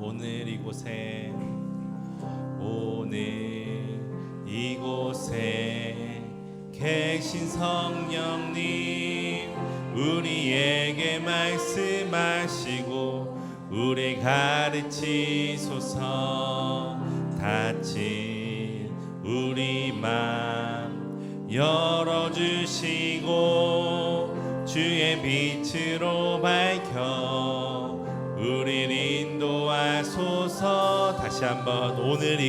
오늘 이곳에 계신 성령님, 우리에게 말씀하시고 우리 가르치소서. 닫힌 우리 맘 열어주시고 주의 빛으로 밝혀 우릴 인도하소서. 다시 한번 오늘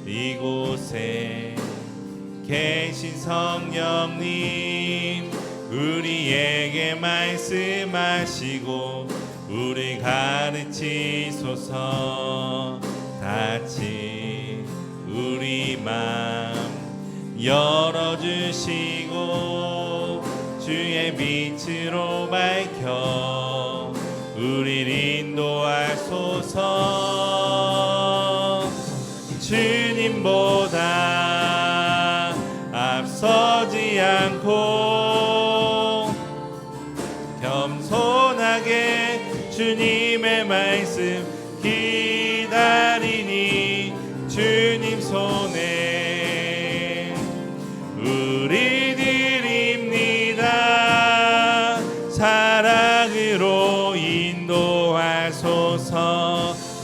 이곳에 계신 성령님, 우리에게 말씀하시고 우리 가르치소서. 닫힌 우리 맘 열어주시고 주의 빛으로 밝혀 우릴 인도하소서. 주님보다 앞서지 않고 겸손하게 주님의 말씀 기다리니 주님 손에 우리 드립니다. 사랑으로 인도하소서.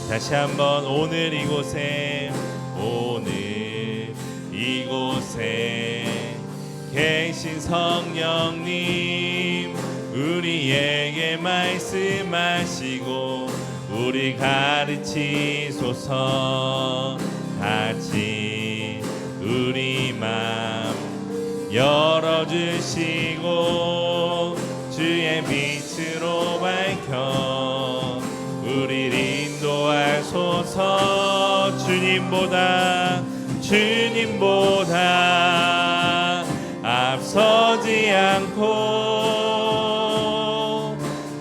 다시 한번 오늘 이곳에 계신 성령님, 우리에게 말씀하시고 우리 가르치소서. 닫힌 우리 맘 열어주시고 주의 빛으로 밝혀 우릴 인도하소서. 주님보다 앞서지 않고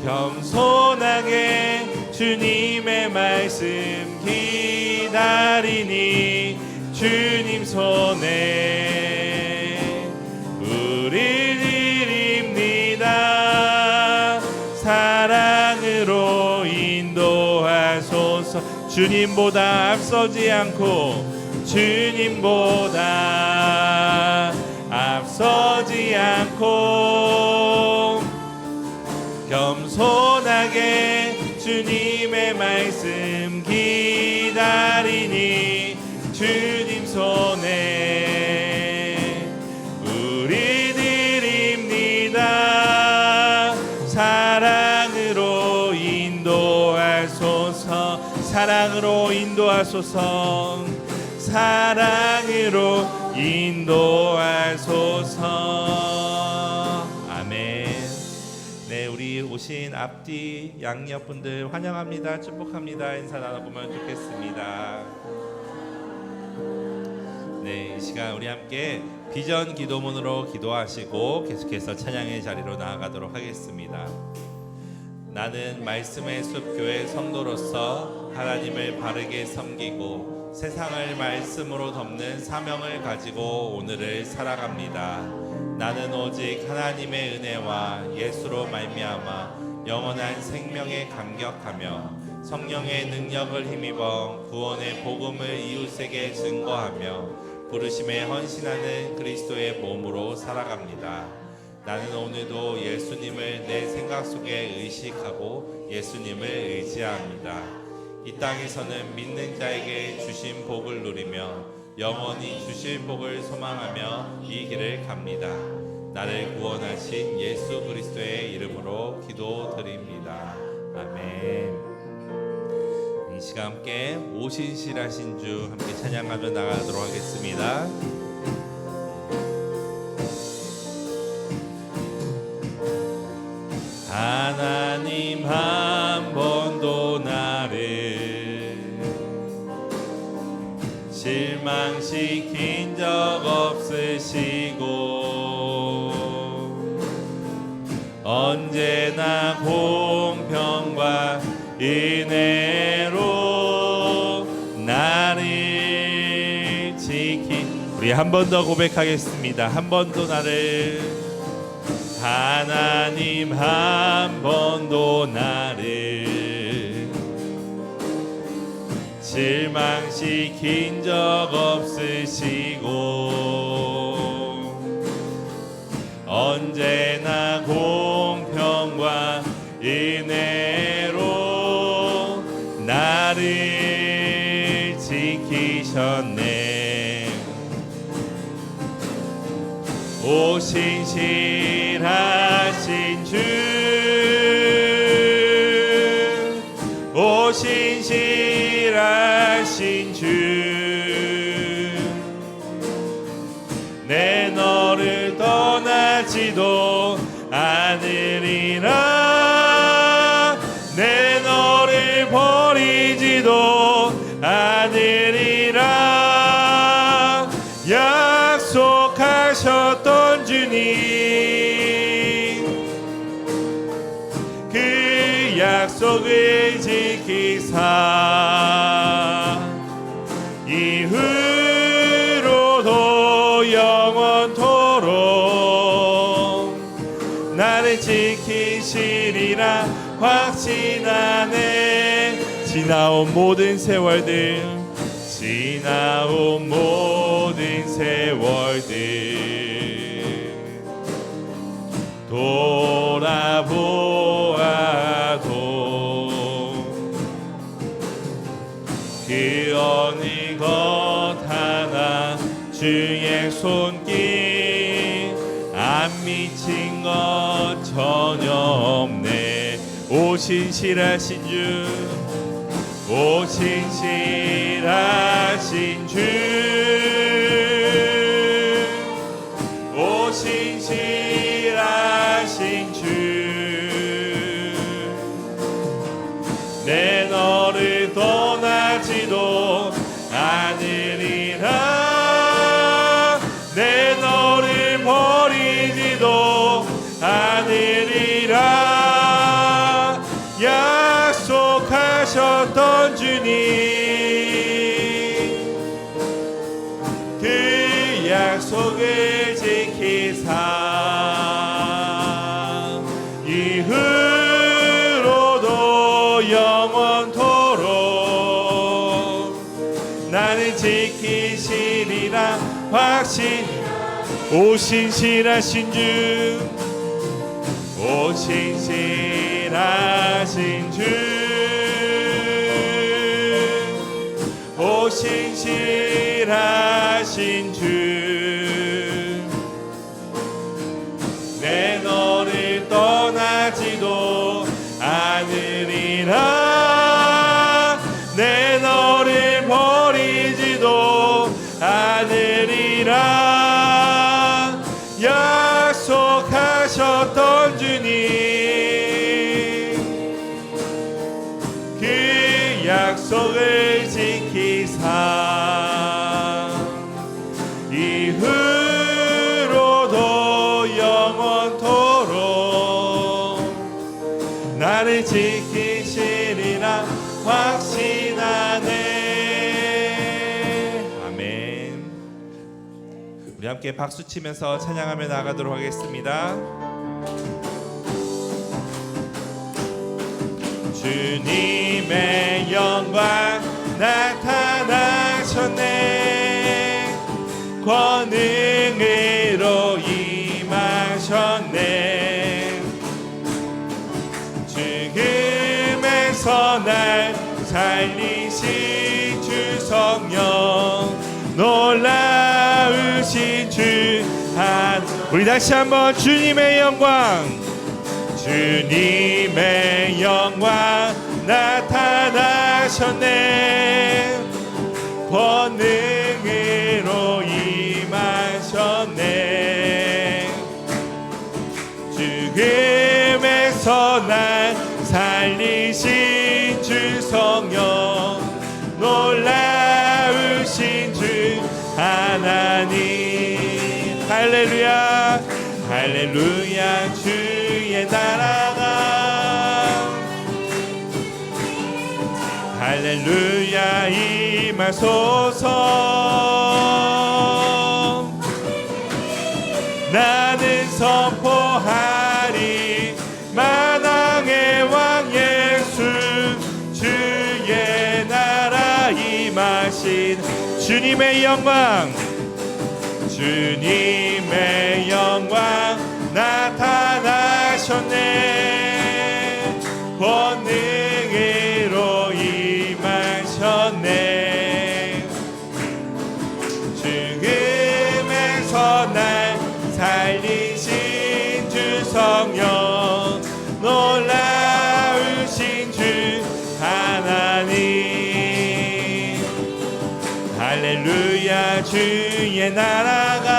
겸손하게 주님의 말씀 기다리니 주님 손에 우리 드립니다. 사랑으로 인도하소서. 주님보다 앞서지 않고 겸손하게 주님의 말씀 기다리니 주님 손에 우리 드립니다. 사랑으로 인도하소서. 사랑으로 인도하소서. 아멘. 네, 우리 오신 앞뒤 양옆분들 환영합니다. 축복합니다. 인사 나눠보면 좋겠습니다. 네, 이 시간 우리 함께 비전 기도문으로 기도하시고 계속해서 찬양의 자리로 나아가도록 하겠습니다. 나는 말씀의 숲교회 성도로서 하나님을 바르게 섬기고 세상을 말씀으로 덮는 사명을 가지고 오늘을 살아갑니다. 나는 오직 하나님의 은혜와 예수로 말미암아 영원한 생명에 감격하며 성령의 능력을 힘입어 구원의 복음을 이웃에게 증거하며 부르심에 헌신하는 그리스도의 몸으로 살아갑니다. 나는 오늘도 예수님을 내 생각 속에 의식하고 예수님을 의지합니다. 이 땅에서는 믿는 자에게 주신 복을 누리며 영원히 주실 복을 소망하며 이 길을 갑니다. 나를 구원하신 예수 그리스도의 이름으로 기도드립니다. 아멘. 이 시간 함께 오신실하신 주 함께 찬양하며 나가도록 하겠습니다. 하나님 한 번도 나를 실망시킨 적 없으시고 언제나 공평과 은혜로 나를 지킨. 우리 한 번 더 고백하겠습니다. 한 번도 나를 하나님 한 번도 나를 실망시킨 적 없으시고 언제나 공평과 은혜로 나를 지키셨네. 오 신실하신 주, 오 신실하신 주, 내 너를 떠나지도 않으리라. 내 너를 버리지도 않으리라. 약속하셨던 주님, 그 약속을 지키사 이후로도 영원토록 나를 지키시리라 확신하네. 지나온 모든 세월들, 지나온 모든 세월들 돌아보아도 그 어느 것 하나 주의 손길 안 미친 것 전혀 없네. 오 신실하신 주, 오 신실하신 주, 오 신실하신 주, 내 너를 떠나지도 않으리라. 내 너를 버리지도 않으리라. 약속하셨던 주님, 그 약속을 지키사 이후로도 영원토록 나를 지키시리라 확신. 오 신실하신 주, 오 신실하신 주, 오 신실하신 주, 내 너를 떠나지도 않으리라. 내 너를 버리지도 않으리라. 약속하셨던 주님, 그 약속을 지키사 이후로도 영원토록 나를 지키시리라 확신하네. 아멘. 우리 함께 박수 치면서 찬양하며 나가도록 하겠습니다. 주님의 영광 나타나셨네. 권능으로 임하셨네. 죽음에서 날 살리신 주 성령, 놀라우신 주 한. 우리 다시 한번 주님의 영광, 주님의 영광 나타나셨네. 권능으로 임하셨네. 죽음에서 날 살리신 주 성령, 놀라우신 주 하나님. 할렐루야 할렐루야. 주의 나라가 할렐루야 임하소서. 나는 선포하리 만왕의 왕 예수 주의 나라 임하신 주님의 영광 주님의 영광 나타나셨네 권능으로 임하셨네 죽음에서 날 살리신 주 성령 놀라우신 주 하나님 할렐루야 주의 나라가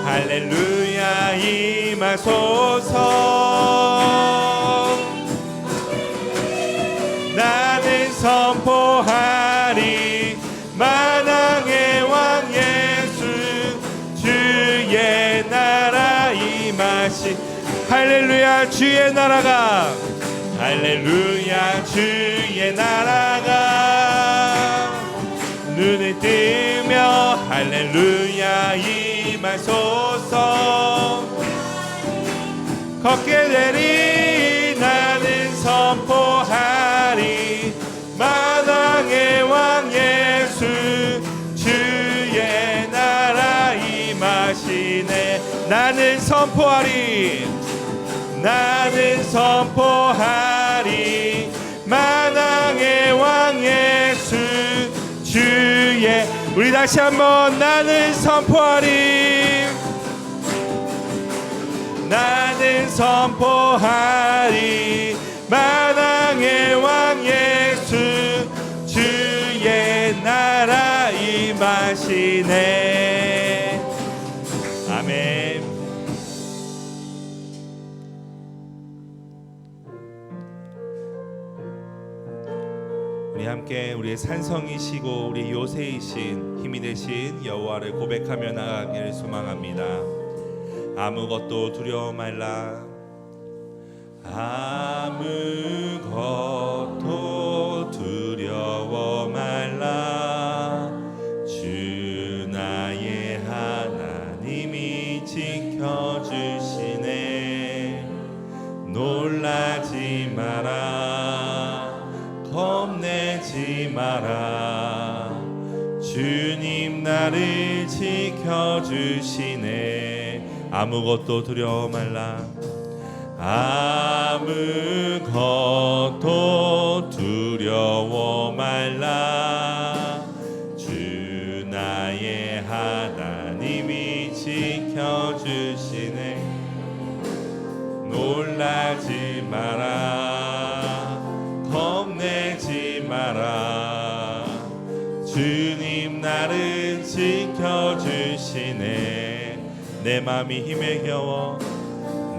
할렐루야 임하소서 나는 선포하리 만왕의 왕 예수 주의 나라 임하시 할렐루야 주의 나라가 할렐루야 주의 나라가 눈을 뜨며 할렐루야 임하소서 걷게 되리 나는 선포하리 만왕의 왕 예수 주의 나라 임하시네 나는 선포하리 나는 선포하리 만왕의 왕 예수 주의 우리 다시 한번 나는 선포하리 나는 선포하리 만왕의 왕 예수 주의 나라 임하시네 아멘. 우리 함께 우리의 산성이시고 우리 요새이신 힘이 되신 여호와를 고백하며 나아가기를 소망합니다. 아무것도 두려워 말라 아무것도 두려워 말라 주 나의 하나님이 지켜주시네 놀라지 마라 겁내지 마라 주님 나를 지켜주시네 아무것도 두려워 말라 아무것도 두려워 말라 주 나의 하나님이 지켜주시네 놀라지 마라 겁내지 마라 주님 나를 지켜주시네 내 맘이 힘에 겨워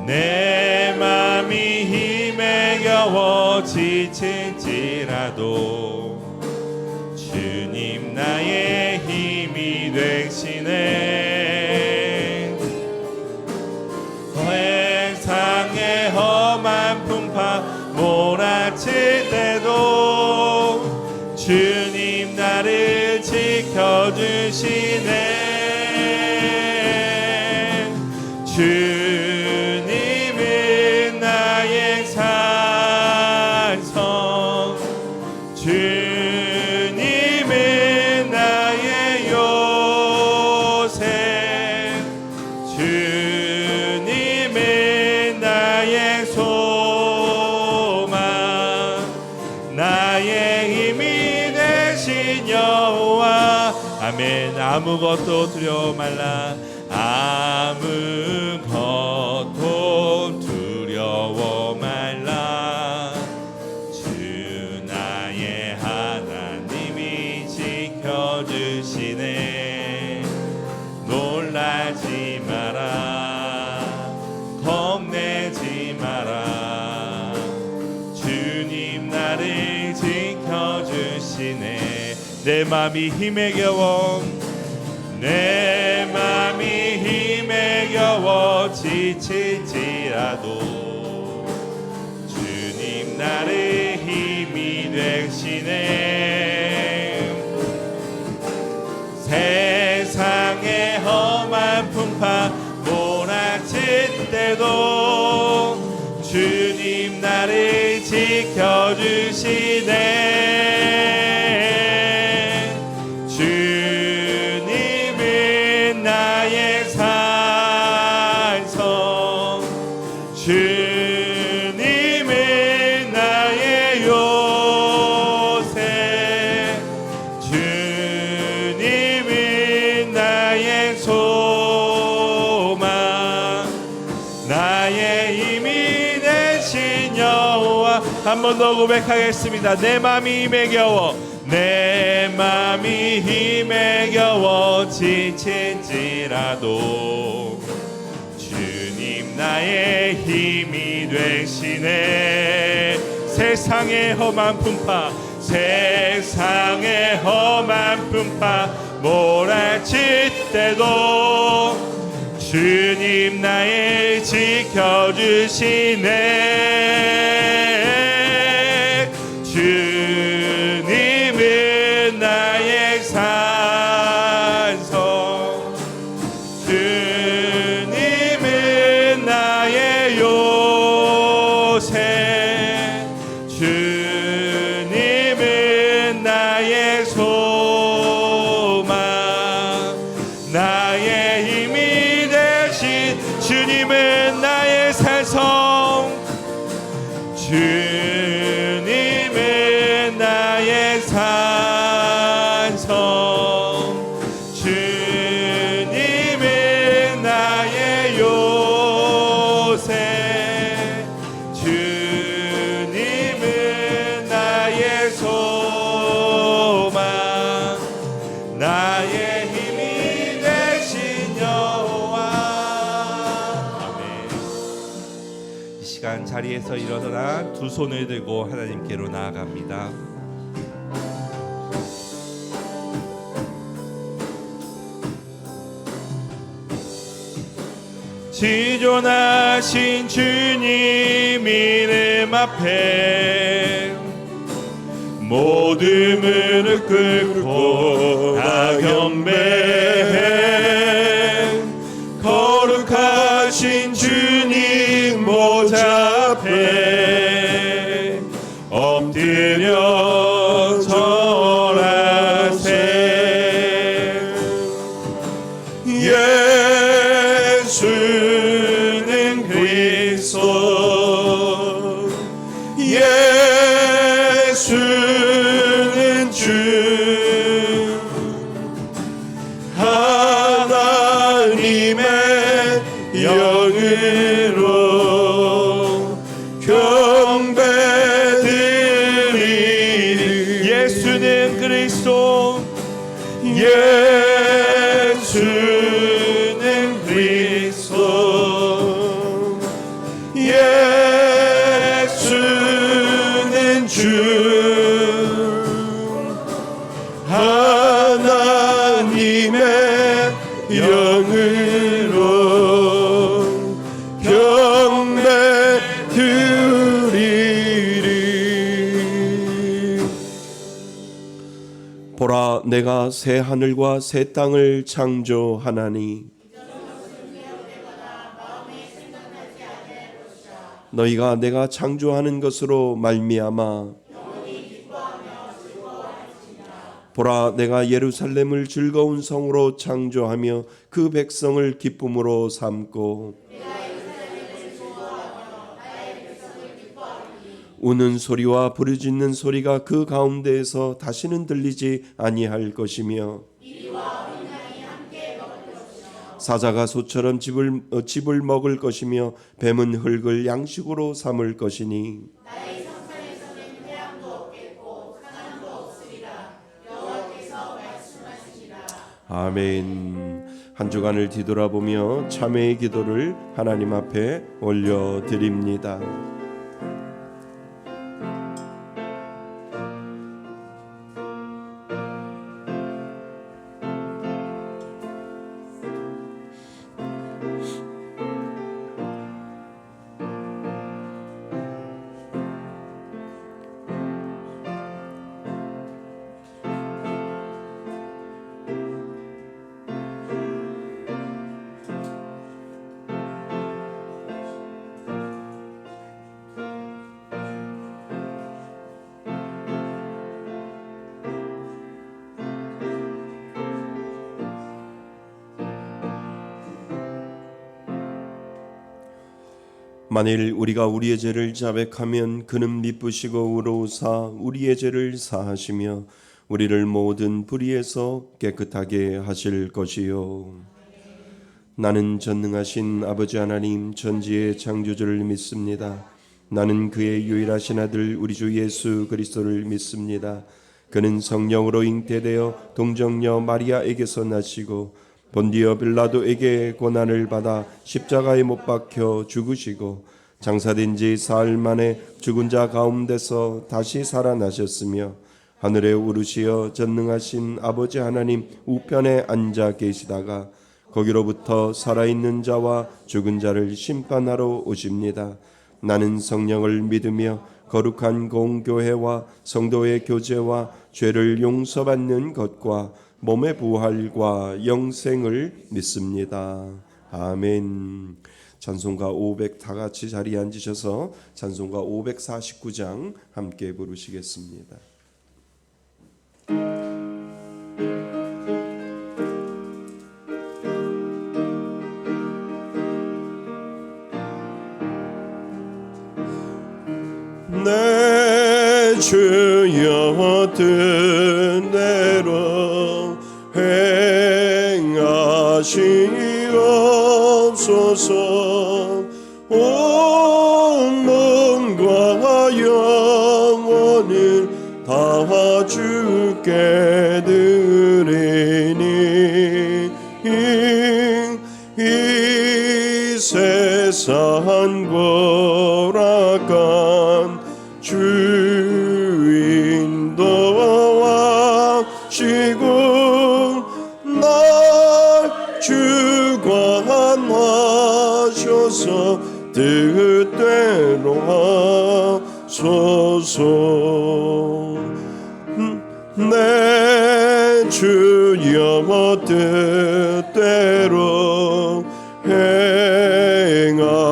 내 맘이 힘에 겨워 지칠지라도 주님 나의 힘이 되시네 세상의 험한 풍파 몰아칠 때도 주님 나를 지켜주시네 주님은 나의 산성 주님은 나의 요새 주님은 나의 소망 나의 힘이 되신 여호와 아멘 아무것도 두려워 말라 아무것도 두려워 말라 주 나의 하나님이 지켜주시네 놀라지 마라 겁내지 마라 주님 나를 지켜주시네 내 맘이 힘에 겨워 내 맘이 힘에 겨워 지칠지라도 주님 나의 힘이 되시네 세상 나를 지켜주시네. 주님은 나의 산성, 주님은 나의 요새, 주님은 나의 소망, 나의 힘이 되신 여호와. 한 번 더 고백하겠습니다. 내 맘이 힘에 겨워, 내 맘이 힘에 겨워 지친지라도 주님 나의 힘이 되시네. 세상의 험한 풍파, 세상의 험한 풍파 몰아칠 때도 주님 나의 지켜주시네. 주님은 나의 산성, 주님은 나의 요새, 주님은 나의 소망, 나의 힘이 되신 주님은 나의 산성, 주님은 나의 산성, 주님은 나의 요새, 주님은 나의 소망, 나의 힘이 되신 여호와. 아멘. 이 시간 자리에서 일어나 두 손을 들고 하나님께로 나아갑니다. 지존하신 주님 이름 앞에 모든 무릎 꿇고 다 경배해. 거룩하신 주님 보좌 앞에 엎드려 절하세. 예수는 그리스도, 예수는 주, 하나님의 영으로 경배드리리. 예수는 그리스도, 예수는 그리스도, 예수는 주, 하나님의 영으로 경배드리리. 보라, 내가 새 하늘과 새 땅을 창조하나니 너희가 내가 창조하는 것으로 말미암아 보라, 내가 예루살렘을 즐거운 성으로 창조하며 그 백성을 기쁨으로 삼고 우는 소리와 부르짖는 소리가 그 가운데에서 다시는 들리지 아니할 것이며 사자가 소처럼 집을 먹을 것이며 뱀은 흙을 양식으로 삼을 것이니 아멘. 한 주간을 뒤돌아보며 참회의 기도를 하나님 앞에 올려드립니다. 만일 우리가 우리의 죄를 자백하면 그는 미쁘시고 의로우사 우리의 죄를 사하시며 우리를 모든 불의에서 깨끗하게 하실 것이요. 나는 전능하신 아버지 하나님 전지의 창조주를 믿습니다. 나는 그의 유일하신 아들 우리 주 예수 그리스도를 믿습니다. 그는 성령으로 잉태되어 동정녀 마리아에게서 나시고 본디어 빌라도에게 고난을 받아 십자가에 못 박혀 죽으시고 장사된 지 사흘 만에 죽은 자 가운데서 다시 살아나셨으며 하늘에 오르시어 전능하신 아버지 하나님 우편에 앉아 계시다가 거기로부터 살아있는 자와 죽은 자를 심판하러 오십니다. 나는 성령을 믿으며 거룩한 공교회와 성도의 교제와 죄를 용서받는 것과 몸의 부활과 영생을 믿습니다. 아멘. 찬송가 500 다 같이 자리에 앉으셔서 찬송가 549장 함께 부르시겠습니다. 내 주여 뜻대로 행하시옵소서. 온 몸과 영혼을 다 주께 드리니 이 세상 고락한 주인도 와시고 날 주관하셔서 뜻대로 하소서. 내 주여 뜻대로 행하시옵소서.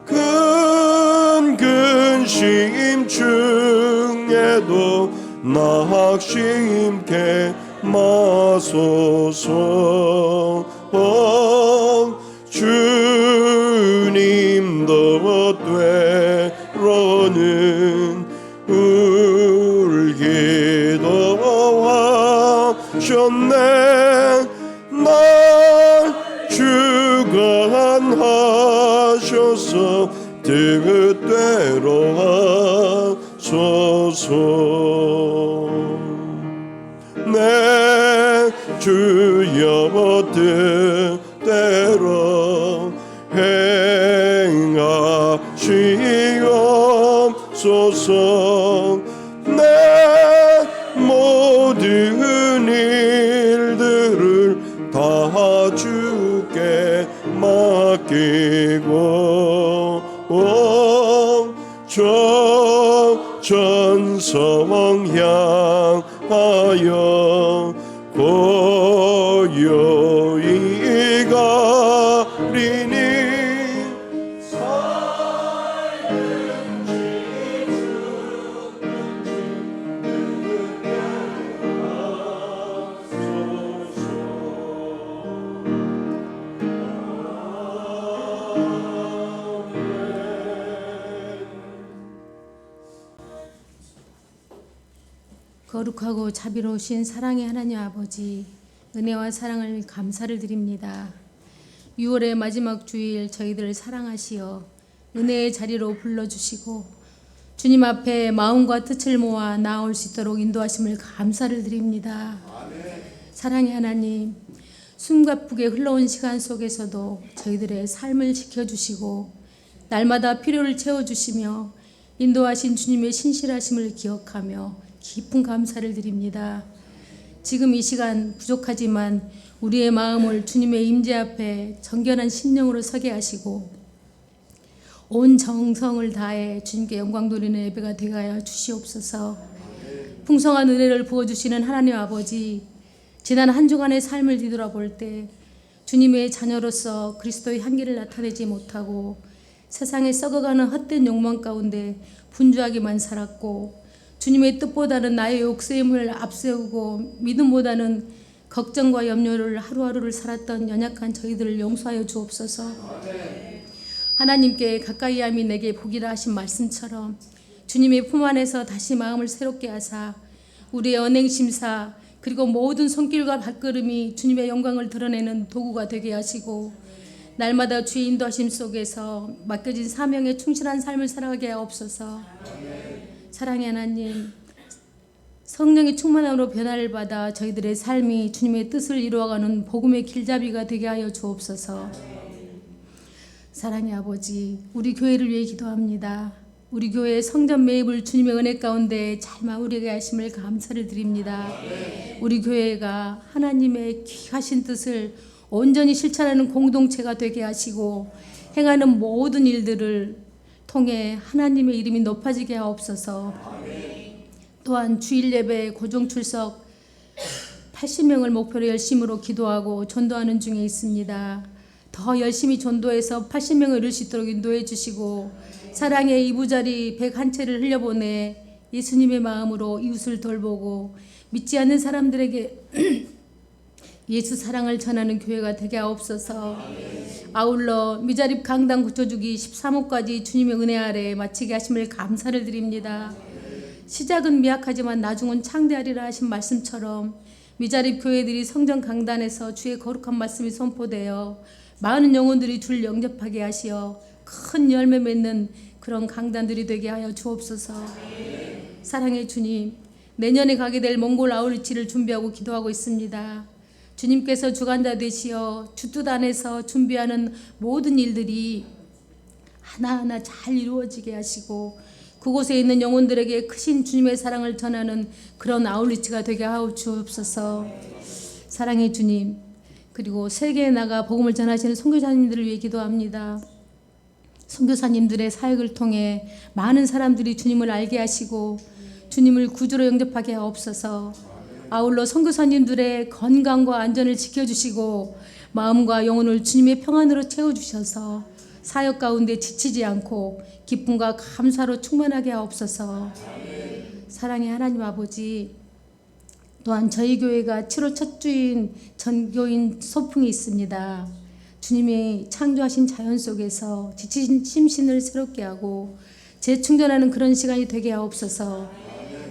큰 근심 중에도 낙심케 마소서. 주님도 때로는 울기도 하셨네. 날 주관하셔서 뜻대로 하소서. 내 주여 뜻대로 행하시옵소서. 내 모든 일들을 다 주께 맡기고 저 전성 향하여 고요히 가리니 거룩하고 자비로우신 사랑의 하나님 아버지, 은혜와 사랑을 감사를 드립니다. 6월의 마지막 주일 저희들을 사랑하시어 은혜의 자리로 불러주시고 주님 앞에 마음과 뜻을 모아 나아올 수 있도록 인도하심을 감사를 드립니다. 사랑의 하나님, 숨가쁘게 흘러온 시간 속에서도 저희들의 삶을 지켜주시고 날마다 필요를 채워주시며 인도하신 주님의 신실하심을 기억하며 깊은 감사를 드립니다. 지금 이 시간 부족하지만 우리의 마음을 주님의 임재 앞에 정결한 심령으로 서게 하시고 온 정성을 다해 주님께 영광 돌리는 예배가 되게 하여 주시옵소서. 풍성한 은혜를 부어주시는 하나님 아버지, 지난 한 주간의 삶을 뒤돌아볼 때 주님의 자녀로서 그리스도의 향기를 나타내지 못하고 세상에 썩어가는 헛된 욕망 가운데 분주하게만 살았고 주님의 뜻보다는 나의 욕심을 앞세우고 믿음보다는 걱정과 염려를 하루하루를 살았던 연약한 저희들을 용서하여 주옵소서. 하나님께 가까이함이 내게 복이라 하신 말씀처럼 주님의 품 안에서 다시 마음을 새롭게 하사 우리의 언행심사 그리고 모든 손길과 발걸음이 주님의 영광을 드러내는 도구가 되게 하시고 날마다 주의 인도하심 속에서 맡겨진 사명에 충실한 삶을 살아가게 하옵소서. 사랑의 하나님, 성령의 충만함으로 변화를 받아 저희들의 삶이 주님의 뜻을 이루어가는 복음의 길잡이가 되게 하여 주옵소서. 사랑의 아버지, 우리 교회를 위해 기도합니다. 우리 교회의 성전 매입을 주님의 은혜 가운데 잘 마무리하게 하심을 감사를 드립니다. 우리 교회가 하나님의 귀하신 뜻을 온전히 실천하는 공동체가 되게 하시고 행하는 모든 일들을 통해 하나님의 이름이 높아지게 하옵소서. 또한 주일 예배 고정 출석 80명을 목표로 열심으로 기도하고 전도하는 중에 있습니다. 더 열심히 전도해서 80명을 이룰 수 있도록 인도해 주시고 사랑의 이부자리 101채를 흘려보내 예수님의 마음으로 이웃을 돌보고 믿지 않는 사람들에게 예수 사랑을 전하는 교회가 되게 하옵소서. 아울러 미자립 강당 고쳐주기 13호까지 주님의 은혜 아래 마치게 하심을 감사를 드립니다. 시작은 미약하지만 나중은 창대하리라 하신 말씀처럼 미자립 교회들이 성전 강단에서 주의 거룩한 말씀이 선포되어 많은 영혼들이 주를 영접하게 하시어 큰 열매 맺는 그런 강단들이 되게 하여 주옵소서. 사랑의 주님, 내년에 가게 될 몽골 아울리치를 준비하고 기도하고 있습니다. 주님께서 주관자 되시어 주뜻 안에서 준비하는 모든 일들이 하나하나 잘 이루어지게 하시고 그곳에 있는 영혼들에게 크신 주님의 사랑을 전하는 그런 아울리치가 되게 하여 주옵소서. 사랑의 주님, 그리고 세계에 나가 복음을 전하시는 선교사님들을 위해 기도합니다. 선교사님들의 사역을 통해 많은 사람들이 주님을 알게 하시고 주님을 구주로 영접하게 하옵소서. 아울러 선교사님들의 건강과 안전을 지켜주시고 마음과 영혼을 주님의 평안으로 채워주셔서 사역 가운데 지치지 않고 기쁨과 감사로 충만하게 하옵소서. 사랑의 하나님 아버지, 또한 저희 교회가 7월 첫 주인 전교인 소풍이 있습니다. 주님이 창조하신 자연 속에서 지친 심신을 새롭게 하고 재충전하는 그런 시간이 되게 하옵소서.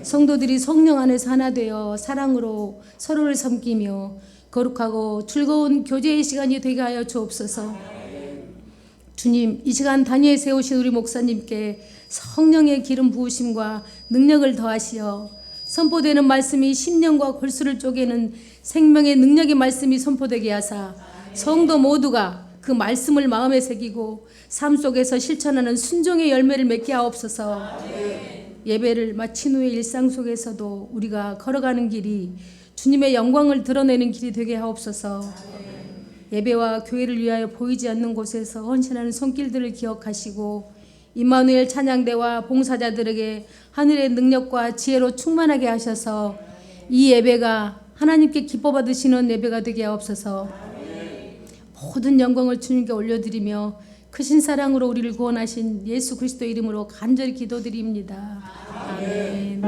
성도들이 성령 안에서 하나 되어 사랑으로 서로를 섬기며 거룩하고 즐거운 교제의 시간이 되게 하여 주옵소서. 주님, 이 시간 단위에 세우신 우리 목사님께 성령의 기름 부으심과 능력을 더하시어 선포되는 말씀이 심령과 골수를 쪼개는 생명의 능력의 말씀이 선포되게 하사 성도 모두가 그 말씀을 마음에 새기고 삶 속에서 실천하는 순종의 열매를 맺게 하옵소서. 예배를 마친 후에 일상 속에서도 우리가 걸어가는 길이 주님의 영광을 드러내는 길이 되게 하옵소서. 예배와 교회를 위하여 보이지 않는 곳에서 헌신하는 손길들을 기억하시고 임마누엘 찬양대와 봉사자들에게 하늘의 능력과 지혜로 충만하게 하셔서 이 예배가 하나님께 기뻐 받으시는 예배가 되게 하옵소서. 모든 영광을 주님께 올려드리며 크신 사랑으로 우리를 구원하신 예수 그리스도 이름으로 간절히 기도드립니다. 아멘.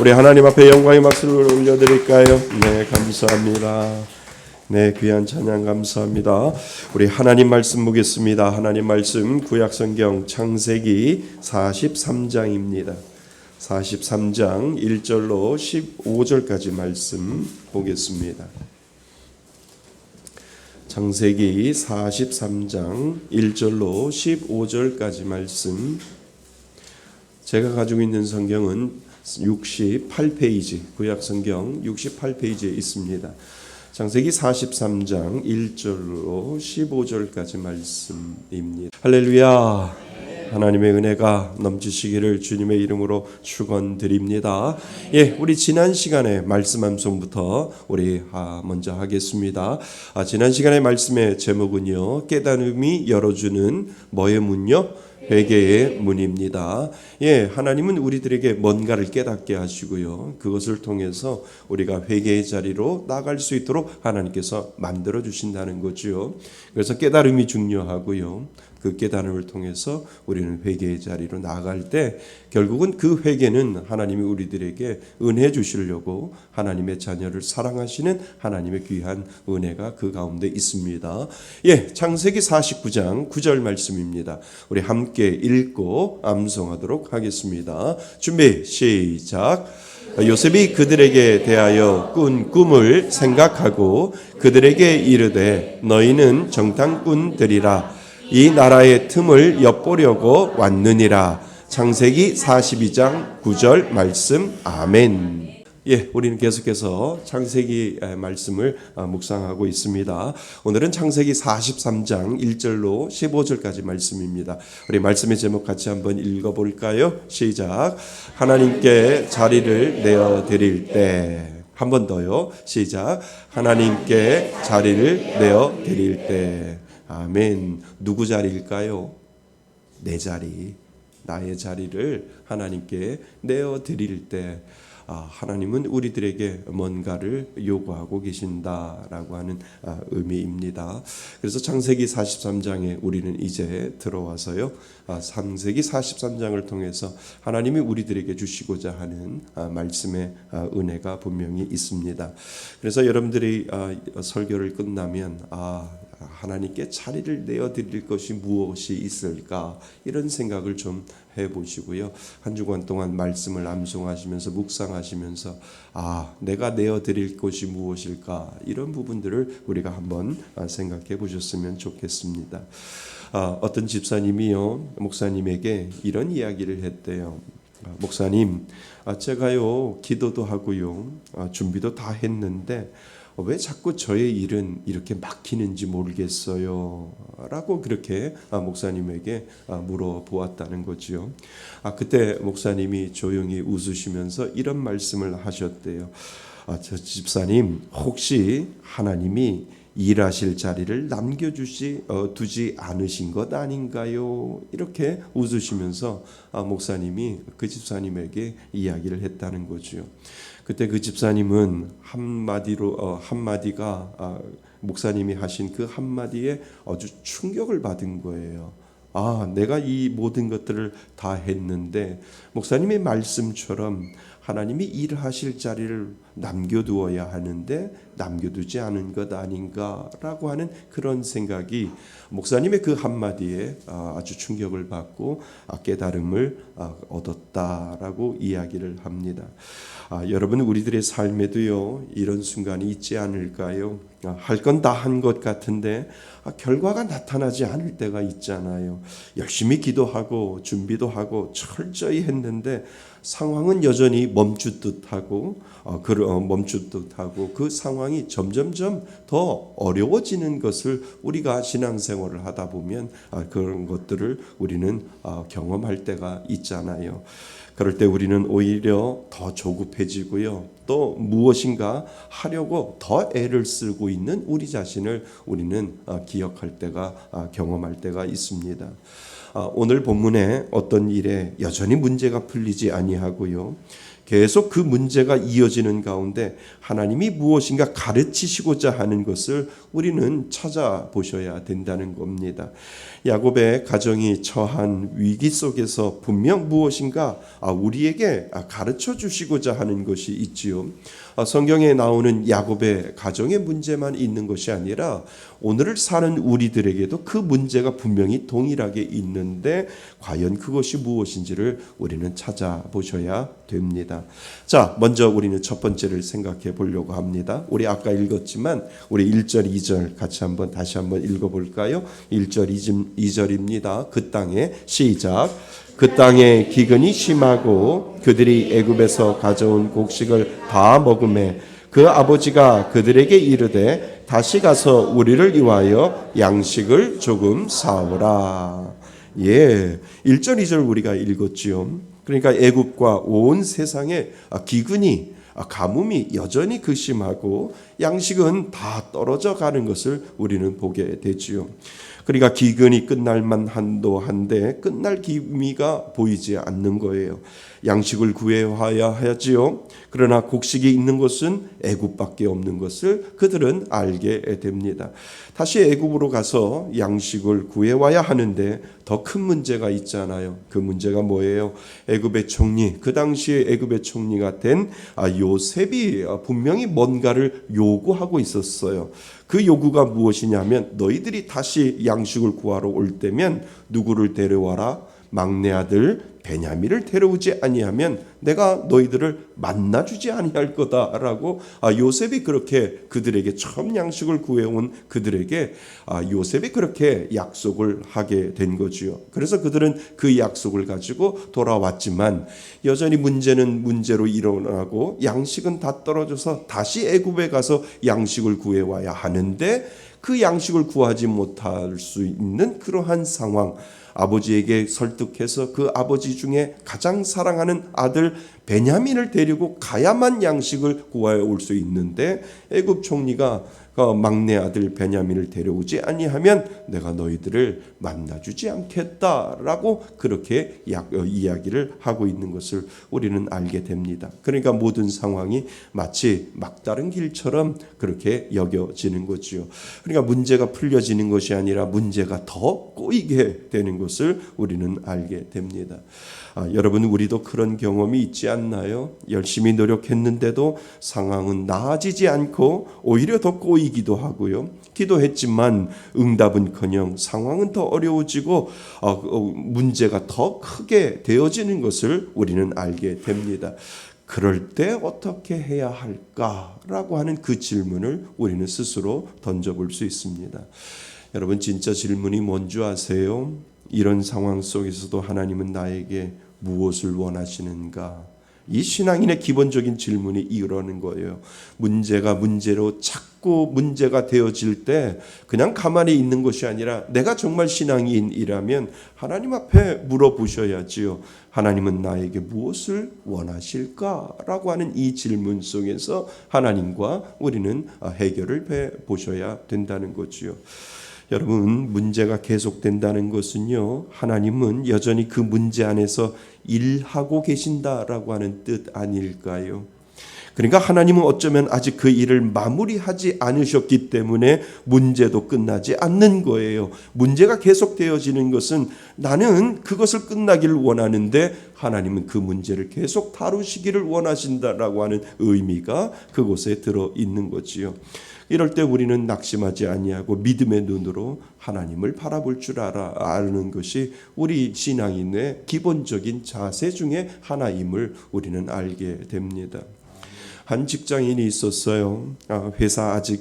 우리 하나님 앞에 영광의 박수를 올려드릴까요? 네, 감사합니다. 네, 귀한 찬양 감사합니다. 우리 하나님 말씀 보겠습니다. 하나님 말씀 구약성경 창세기 43장입니다. 43장 1절로 15절까지 말씀 보겠습니다. 창세기 43장 1절로 15절까지 말씀. 제가 가지고 있는 성경은 68페이지, 구약성경 68페이지에 있습니다. 창세기 43장 1절로 15절까지 말씀입니다. 할렐루야. 하나님의 은혜가 넘치시기를 주님의 이름으로 축원드립니다. 예, 우리 지난 시간에 말씀 암송부터 우리 먼저 하겠습니다. 지난 시간의 말씀의 제목은요, 깨달음이 열어주는 뭐의 문요? 회개의 문입니다. 예, 하나님은 우리들에게 뭔가를 깨닫게 하시고요, 그것을 통해서 우리가 회개의 자리로 나갈 수 있도록 하나님께서 만들어 주신다는 거죠. 그래서 깨달음이 중요하고요, 그 깨달음을 통해서 우리는 회개의 자리로 나아갈 때 결국은 그 회개는 하나님이 우리들에게 은혜 주시려고 하나님의 자녀를 사랑하시는 하나님의 귀한 은혜가 그 가운데 있습니다. 예, 창세기 49장 9절 말씀입니다. 우리 함께 읽고 암송하도록 하겠습니다. 준비 시작. 요셉이 그들에게 대하여 꾼 꿈을 생각하고 그들에게 이르되 너희는 정탐꾼들이라 이 나라의 틈을 엿보려고 왔느니라. 창세기 42장 9절 말씀. 아멘. 예, 우리는 계속해서 창세기 말씀을 묵상하고 있습니다. 오늘은 창세기 43장 1절로 15절까지 말씀입니다. 우리 말씀의 제목 같이 한번 읽어볼까요? 시작. 하나님께 자리를 내어 드릴 때. 한 번 더요. 시작. 하나님께 자리를 내어 드릴 때. 아멘. 누구 자리일까요? 내 자리, 나의 자리를 하나님께 내어 드릴 때 하나님은 우리들에게 뭔가를 요구하고 계신다라고 하는 의미입니다. 그래서 창세기 43장에 우리는 이제 들어와서요, 창세기 43장을 통해서 하나님이 우리들에게 주시고자 하는 말씀의 은혜가 분명히 있습니다. 그래서 여러분들이 설교를 끝나면 하나님께 자리를 내어드릴 것이 무엇이 있을까, 이런 생각을 좀 해보시고요, 한 주간 동안 말씀을 암송하시면서 묵상하시면서 내가 내어드릴 것이 무엇일까, 이런 부분들을 우리가 한번 생각해 보셨으면 좋겠습니다. 어떤 집사님이요, 목사님에게 이런 이야기를 했대요. 목사님, 제가요 기도도 하고요 준비도 다 했는데 왜 자꾸 저의 일은 이렇게 막히는지 모르겠어요 라고 그렇게 목사님에게 물어보았다는 거지요. 그때 목사님이 조용히 웃으시면서 이런 말씀을 하셨대요. 저 집사님, 혹시 하나님이 일하실 자리를 두지 않으신 것 아닌가요? 이렇게 웃으시면서 목사님이 그 집사님에게 이야기를 했다는 거죠. 그때 그 집사님은 한마디가 목사님이 하신 그 한마디에 아주 충격을 받은 거예요. 내가 이 모든 것들을 다 했는데 목사님의 말씀처럼 하나님이 일하실 자리를 남겨두어야 하는데 남겨두지 않은 것 아닌가라고 하는 그런 생각이 목사님의 그 한마디에 아주 충격을 받고 깨달음을 얻었다라고 이야기를 합니다. 여러분, 우리들의 삶에도요 이런 순간이 있지 않을까요? 할 건 다 한 것 같은데 결과가 나타나지 않을 때가 있잖아요. 열심히 기도하고 준비도 하고 철저히 했는데 상황은 여전히 멈춘 듯하고 그 상황이 점점점 더 어려워지는 것을 우리가 신앙생활을 하다 보면 그런 것들을 우리는 경험할 때가 있잖아요. 그럴 때 우리는 오히려 더 조급해지고요, 또 무엇인가 하려고 더 애를 쓰고 있는 우리 자신을 우리는 기억할 때가 경험할 때가 있습니다. 오늘 본문에 어떤 일에 여전히 문제가 풀리지 아니하고요, 계속 그 문제가 이어지는 가운데 하나님이 무엇인가 가르치시고자 하는 것을 우리는 찾아보셔야 된다는 겁니다. 야곱의 가정이 처한 위기 속에서 분명 무엇인가 우리에게 가르쳐 주시고자 하는 것이 있지요. 성경에 나오는 야곱의 가정의 문제만 있는 것이 아니라 오늘을 사는 우리들에게도 그 문제가 분명히 동일하게 있는데 과연 그것이 무엇인지를 우리는 찾아보셔야 됩니다. 자, 먼저 우리는 첫 번째를 생각해 보려고 합니다. 우리 아까 읽었지만 우리 1절, 2절 같이 다시 한번 읽어볼까요? 1절, 2절입니다. 그 땅에 시작. 그 땅에 기근이 심하고 그들이 애굽에서 가져온 곡식을 다 먹음에 그 아버지가 그들에게 이르되 다시 가서 우리를 위하여 양식을 조금 사오라. 예, 1절 2절 우리가 읽었지요. 그러니까 애굽과 온 세상에 기근이 가뭄이 여전히 극심하고 양식은 다 떨어져 가는 것을 우리는 보게 되지요. 그러니까 기근이 끝날 만한도 한데 끝날 기미가 보이지 않는 거예요. 양식을 구해와야 하지요. 그러나 곡식이 있는 곳은 애굽밖에 없는 것을 그들은 알게 됩니다. 다시 애굽으로 가서 양식을 구해와야 하는데 더 큰 문제가 있잖아요. 그 문제가 뭐예요? 애굽의 총리, 그 당시에 애굽의 총리가 된 요셉이 분명히 뭔가를 요구하고 있었어요. 그 요구가 무엇이냐면 너희들이 다시 양식을 구하러 올 때면 누구를 데려와라? 막내 아들 베냐민을 데려오지 아니하면 내가 너희들을 만나주지 아니할 거다라고 요셉이 그렇게 그들에게 처음 양식을 구해온 그들에게 요셉이 그렇게 약속을 하게 된 거지요. 그래서 그들은 그 약속을 가지고 돌아왔지만 여전히 문제는 문제로 일어나고 양식은 다 떨어져서 다시 애굽에 가서 양식을 구해와야 하는데 그 양식을 구하지 못할 수 있는 그러한 상황, 아버지에게 설득해서 그 아버지 중에 가장 사랑하는 아들 베냐민을 데리고 가야만 양식을 구하여 올 수 있는데 애굽 총리가 막내 아들 베냐민을 데려오지 아니하면 내가 너희들을 만나주지 않겠다라고 그렇게 이야기를 하고 있는 것을 우리는 알게 됩니다. 그러니까 모든 상황이 마치 막다른 길처럼 그렇게 여겨지는 거지요. 그러니까 문제가 풀려지는 것이 아니라 문제가 더 꼬이게 되는 것을 우리는 알게 됩니다. 여러분, 우리도 그런 경험이 있지 않나요? 열심히 노력했는데도 상황은 나아지지 않고 오히려 더 꼬이기도 하고요. 기도했지만 응답은커녕 상황은 더 어려워지고 문제가 더 크게 되어지는 것을 우리는 알게 됩니다. 그럴 때 어떻게 해야 할까라고 하는 그 질문을 우리는 스스로 던져볼 수 있습니다. 여러분, 진짜 질문이 뭔지 아세요? 이런 상황 속에서도 하나님은 나에게 무엇을 원하시는가? 이 신앙인의 기본적인 질문이 이러는 거예요. 문제가 문제로 자꾸 문제가 되어질 때 그냥 가만히 있는 것이 아니라 내가 정말 신앙인이라면 하나님 앞에 물어보셔야지요. 하나님은 나에게 무엇을 원하실까라고 하는 이 질문 속에서 하나님과 우리는 해결을 해보셔야 된다는 거지요. 여러분, 문제가 계속된다는 것은요, 하나님은 여전히 그 문제 안에서 일하고 계신다라고 하는 뜻 아닐까요? 그러니까 하나님은 어쩌면 아직 그 일을 마무리하지 않으셨기 때문에 문제도 끝나지 않는 거예요. 문제가 계속되어지는 것은 나는 그것을 끝나기를 원하는데 하나님은 그 문제를 계속 다루시기를 원하신다라고 하는 의미가 그곳에 들어 있는 거지요. 이럴 때 우리는 낙심하지 아니하고 믿음의 눈으로 하나님을 바라볼 줄 아는 것이 우리 신앙인의 기본적인 자세 중에 하나임을 우리는 알게 됩니다. 한 직장인이 있었어요. 회사에서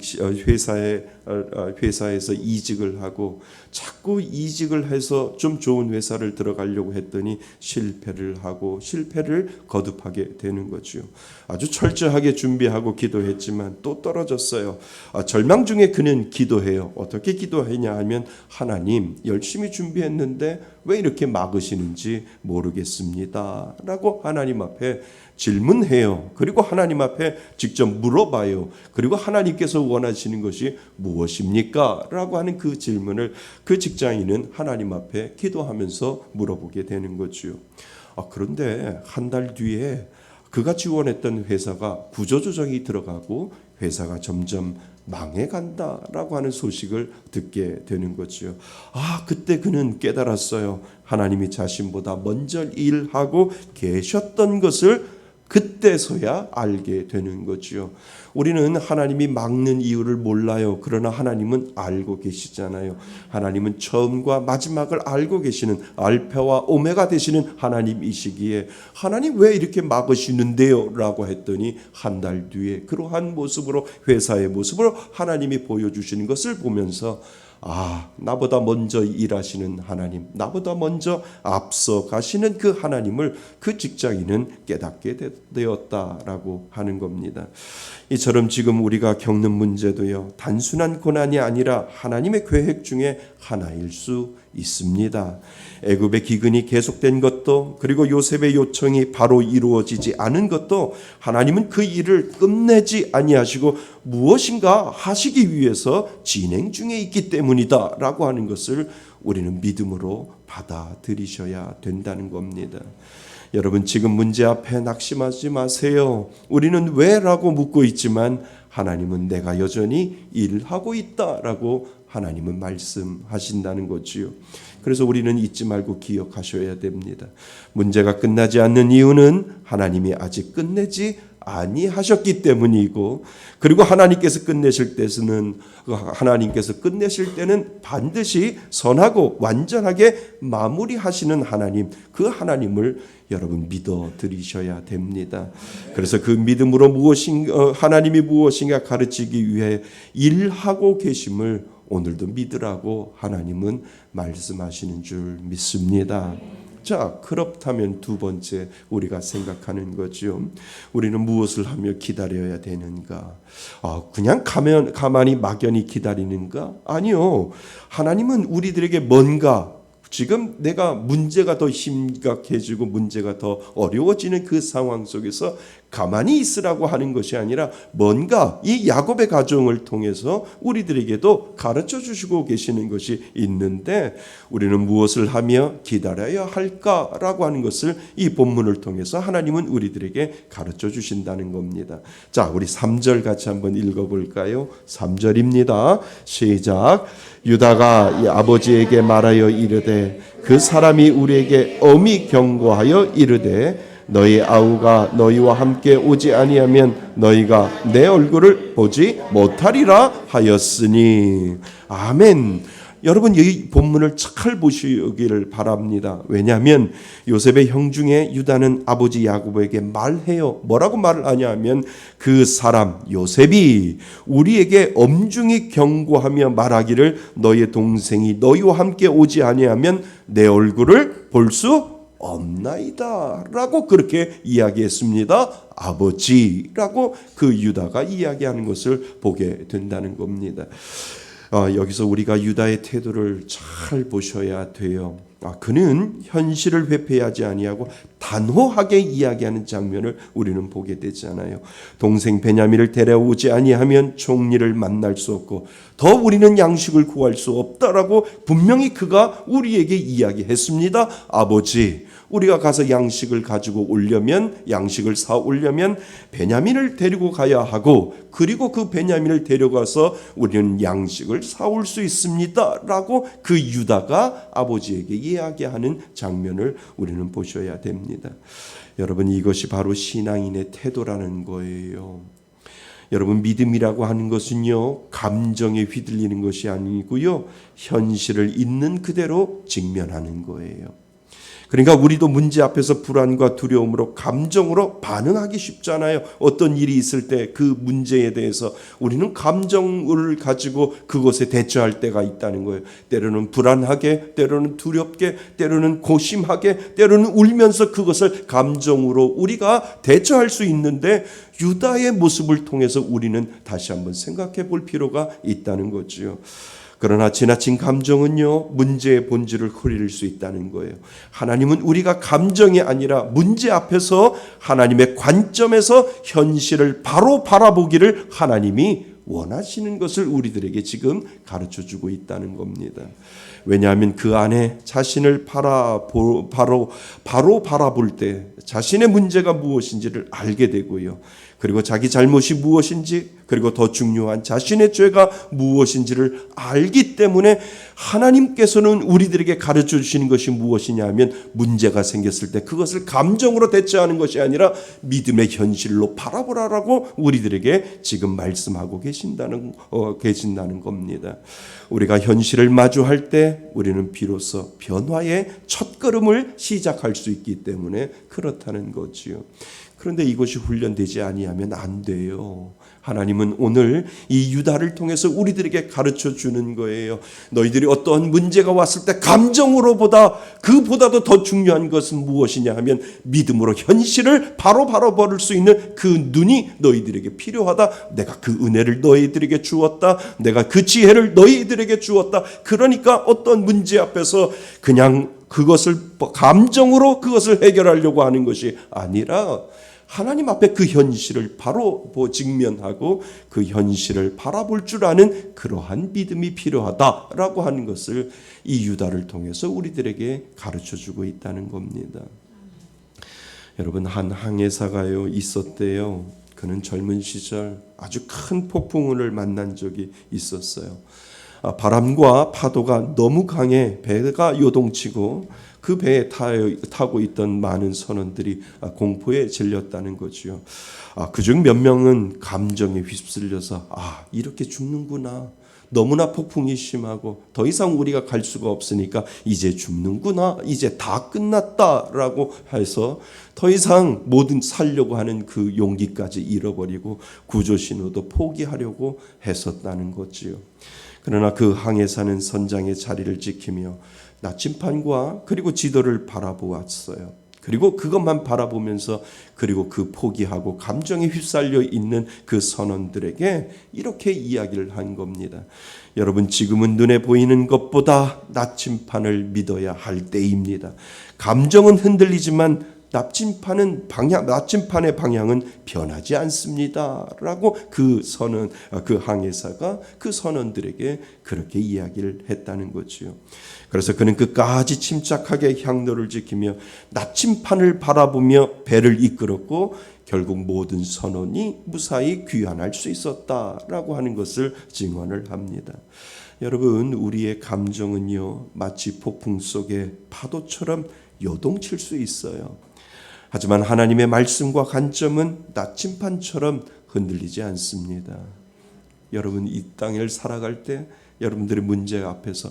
이직을 하고 자꾸 이직을 해서 좀 좋은 회사를 들어가려고 했더니 실패를 하고 실패를 거듭하게 되는 거죠. 아주 철저하게 준비하고 기도했지만 또 떨어졌어요. 절망 중에 그는 기도해요. 어떻게 기도했냐 하면 하나님, 열심히 준비했는데 왜 이렇게 막으시는지 모르겠습니다 라고 하나님 앞에 질문해요. 그리고 하나님 앞에 직접 물어봐요. 그리고 하나님께서 원하시는 것이 무엇입니까? 라고 하는 그 질문을 그 직장인은 하나님 앞에 기도하면서 물어보게 되는 거죠. 그런데 한 달 뒤에 그가 지원했던 회사가 구조조정이 들어가고 회사가 점점 망해간다라고 하는 소식을 듣게 되는 거죠. 그때 그는 깨달았어요. 하나님이 자신보다 먼저 일하고 계셨던 것을 그때서야 알게 되는 거죠. 우리는 하나님이 막는 이유를 몰라요. 그러나 하나님은 알고 계시잖아요. 하나님은 처음과 마지막을 알고 계시는 알파와 오메가 되시는 하나님이시기에 하나님 왜 이렇게 막으시는데요? 라고 했더니 한 달 뒤에 그러한 모습으로, 회사의 모습으로 하나님이 보여주시는 것을 보면서 나보다 먼저 일하시는 하나님, 나보다 먼저 앞서 가시는 그 하나님을 그 직장인은 깨닫게 되었다라고 하는 겁니다. 이처럼 지금 우리가 겪는 문제도요, 단순한 고난이 아니라 하나님의 계획 중에 하나일 수 있습니다. 애굽의 기근이 계속된 것도, 그리고 요셉의 요청이 바로 이루어지지 않은 것도 하나님은 그 일을 끝내지 아니하시고 무엇인가 하시기 위해서 진행 중에 있기 때문이다 라고 하는 것을 우리는 믿음으로 받아들이셔야 된다는 겁니다. 여러분, 지금 문제 앞에 낙심하지 마세요. 우리는 왜? 라고 묻고 있지만 하나님은 내가 여전히 일하고 있다라고 하나님은 말씀하신다는 거지요. 그래서 우리는 잊지 말고 기억하셔야 됩니다. 문제가 끝나지 않는 이유는 하나님이 아직 끝내지 아니하셨기 때문이고, 그리고 하나님께서 끝내실 때는 반드시 선하고 완전하게 마무리하시는 하나님, 그 하나님을 여러분 믿어 드리셔야 됩니다. 그래서 그 믿음으로 하나님이 무엇인가 가르치기 위해 일하고 계심을 오늘도 믿으라고 하나님은 말씀하시는 줄 믿습니다. 자, 그렇다면 두 번째 우리가 생각하는 거죠. 우리는 무엇을 하며 기다려야 되는가? 그냥 가만히 막연히 기다리는가? 아니요. 하나님은 우리들에게 뭔가, 지금 내가 문제가 더 심각해지고 문제가 더 어려워지는 그 상황 속에서 가만히 있으라고 하는 것이 아니라 뭔가 이 야곱의 가정을 통해서 우리들에게도 가르쳐 주시고 계시는 것이 있는데, 우리는 무엇을 하며 기다려야 할까라고 하는 것을 이 본문을 통해서 하나님은 우리들에게 가르쳐 주신다는 겁니다. 자, 우리 3절 같이 한번 읽어볼까요? 3절입니다. 시작. 유다가 아버지에게 말하여 이르되 그 사람이 우리에게 엄히 경고하여 이르되 너희 아우가 너희와 함께 오지 아니하면 너희가 내 얼굴을 보지 못하리라 하였으니. 아멘. 여러분, 이 본문을 잘 보시기를 바랍니다. 왜냐하면 요셉의 형 중에 유다는 아버지 야곱에게 말해요. 뭐라고 말을 하냐면 그 사람 요셉이 우리에게 엄중히 경고하며 말하기를 너희의 동생이 너희와 함께 오지 아니하면 내 얼굴을 볼 수 없나이다 라고 그렇게 이야기했습니다. 아버지라고 그 유다가 이야기하는 것을 보게 된다는 겁니다. 여기서 우리가 유다의 태도를 잘 보셔야 돼요. 그는 현실을 회피하지 아니하고 단호하게 이야기하는 장면을 우리는 보게 되잖아요. 동생 베냐민을 데려오지 아니하면 총리를 만날 수 없고 더 우리는 양식을 구할 수 없다라고 분명히 그가 우리에게 이야기했습니다. 아버지, 우리가 가서 양식을 가지고 오려면, 양식을 사 오려면 베냐민을 데리고 가야 하고, 그리고 그 베냐민을 데려가서 우리는 양식을 사올 수 있습니다 라고 그 유다가 아버지에게 이야기하는 장면을 우리는 보셔야 됩니다. 여러분, 이것이 바로 신앙인의 태도라는 거예요. 여러분, 믿음이라고 하는 것은요, 감정에 휘둘리는 것이 아니고요, 현실을 있는 그대로 직면하는 거예요. 그러니까 우리도 문제 앞에서 불안과 두려움으로 감정으로 반응하기 쉽잖아요. 어떤 일이 있을 때 그 문제에 대해서 우리는 감정을 가지고 그것에 대처할 때가 있다는 거예요. 때로는 불안하게, 때로는 두렵게, 때로는 고심하게, 때로는 울면서 그것을 감정으로 우리가 대처할 수 있는데, 유다의 모습을 통해서 우리는 다시 한번 생각해 볼 필요가 있다는 거죠. 그러나 지나친 감정은요, 문제의 본질을 흐릴 수 있다는 거예요. 하나님은 우리가 감정이 아니라 문제 앞에서 하나님의 관점에서 현실을 바로 바라보기를 하나님이 원하시는 것을 우리들에게 지금 가르쳐주고 있다는 겁니다. 왜냐하면 그 안에 자신을 바로 바라볼 때 자신의 문제가 무엇인지를 알게 되고요. 그리고 자기 잘못이 무엇인지, 그리고 더 중요한 자신의 죄가 무엇인지를 알기 때문에 하나님께서는 우리들에게 가르쳐 주시는 것이 무엇이냐 하면, 문제가 생겼을 때 그것을 감정으로 대처하는 것이 아니라 믿음의 현실로 바라보라라고 우리들에게 지금 말씀하고 계신다는 겁니다. 우리가 현실을 마주할 때 우리는 비로소 변화의 첫걸음을 시작할 수 있기 때문에 그렇다는 거지요. 그런데 이것이 훈련되지 아니하면 안 돼요. 하나님은 오늘 이 유다를 통해서 우리들에게 가르쳐 주는 거예요. 너희들이 어떠한 문제가 왔을 때 감정으로보다 그보다도 더 중요한 것은 무엇이냐 하면, 믿음으로 현실을 바로 바라볼 수 있는 그 눈이 너희들에게 필요하다. 내가 그 은혜를 너희들에게 주었다. 내가 그 지혜를 너희들에게 주었다. 그러니까 어떤 문제 앞에서 그냥 그것을 감정으로 그것을 해결하려고 하는 것이 아니라, 하나님 앞에 그 현실을 바로 직면하고 그 현실을 바라볼 줄 아는 그러한 믿음이 필요하다라고 하는 것을 이 유다를 통해서 우리들에게 가르쳐주고 있다는 겁니다. 여러분, 한 항해사가요 있었대요. 그는 젊은 시절 아주 큰 폭풍우를 만난 적이 있었어요. 바람과 파도가 너무 강해 배가 요동치고 그 배에 타고 있던 많은 선원들이 공포에 질렸다는 거지요. 그중 몇 명은 감정에 휩쓸려서 이렇게 죽는구나, 너무나 폭풍이 심하고 더 이상 우리가 갈 수가 없으니까 이제 죽는구나, 이제 다 끝났다라고 해서 더 이상 뭐든 살려고 하는 그 용기까지 잃어버리고 구조 신호도 포기하려고 했었다는 거지요. 그러나 그 항해사는 선장의 자리를 지키며 나침판과 그리고 지도를 바라보았어요. 그리고 그것만 바라보면서, 그리고 그 포기하고 감정에 휩쓸려 있는 그 선원들에게 이렇게 이야기를 한 겁니다. 여러분, 지금은 눈에 보이는 것보다 나침판을 믿어야 할 때입니다. 감정은 흔들리지만 나침판의 방향은 변하지 않습니다라고 그 항해사가 그 선원들에게 그렇게 이야기를 했다는 거지요. 그래서 그는 끝까지 침착하게 향로를 지키며 나침판을 바라보며 배를 이끌었고, 결국 모든 선원이 무사히 귀환할 수 있었다라고 하는 것을 증언을 합니다. 여러분, 우리의 감정은요 마치 폭풍 속의 파도처럼 요동칠 수 있어요. 하지만 하나님의 말씀과 관점은 나침판처럼 흔들리지 않습니다. 여러분, 이 땅을 살아갈 때 여러분들의 문제 앞에서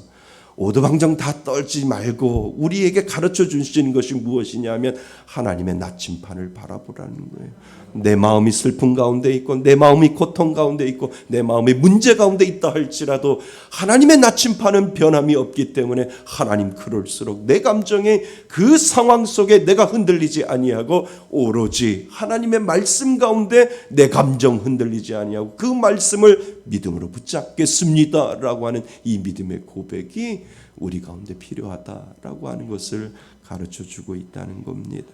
오두방정 다 떨지 말고 우리에게 가르쳐 주시는 것이 무엇이냐면, 하나님의 나침판을 바라보라는 거예요. 내 마음이 슬픔 가운데 있고, 내 마음이 고통 가운데 있고, 내 마음이 문제 가운데 있다 할지라도 하나님의 나침판은 변함이 없기 때문에, 하나님 그럴수록 내 감정의 그 상황 속에 내가 흔들리지 아니하고 오로지 하나님의 말씀 가운데 내 감정 흔들리지 아니하고 그 말씀을 믿음으로 붙잡겠습니다라고 하는 이 믿음의 고백이 우리 가운데 필요하다라고 하는 것을 가르쳐주고 있다는 겁니다.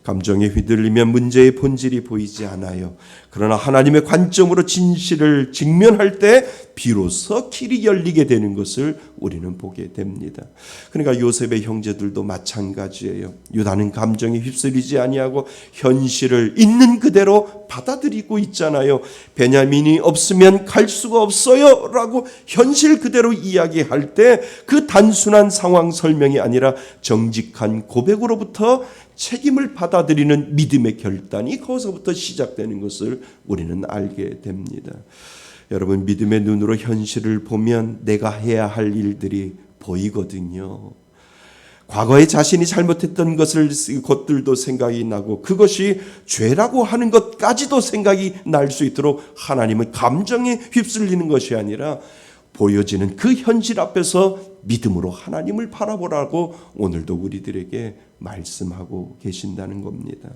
감정에 휘둘리면 문제의 본질이 보이지 않아요. 그러나 하나님의 관점으로 진실을 직면할 때 비로소 길이 열리게 되는 것을 우리는 보게 됩니다. 그러니까 요셉의 형제들도 마찬가지예요. 유다는 감정에 휩쓸리지 아니하고 현실을 있는 그대로 받아들이고 있잖아요. 베냐민이 없으면 갈 수가 없어요 라고 현실 그대로 이야기할 때, 그 단순한 상황 설명이 아니라 정직한 고백으로부터 책임을 받아들이는 믿음의 결단이 거기서부터 시작되는 것을 우리는 알게 됩니다. 여러분, 믿음의 눈으로 현실을 보면 내가 해야 할 일들이 보이거든요. 과거에 자신이 잘못했던 것들도 생각이 나고, 그것이 죄라고 하는 것까지도 생각이 날 수 있도록 하나님은 감정에 휩쓸리는 것이 아니라 보여지는 그 현실 앞에서 믿음으로 하나님을 바라보라고 오늘도 우리들에게 말씀하고 계신다는 겁니다.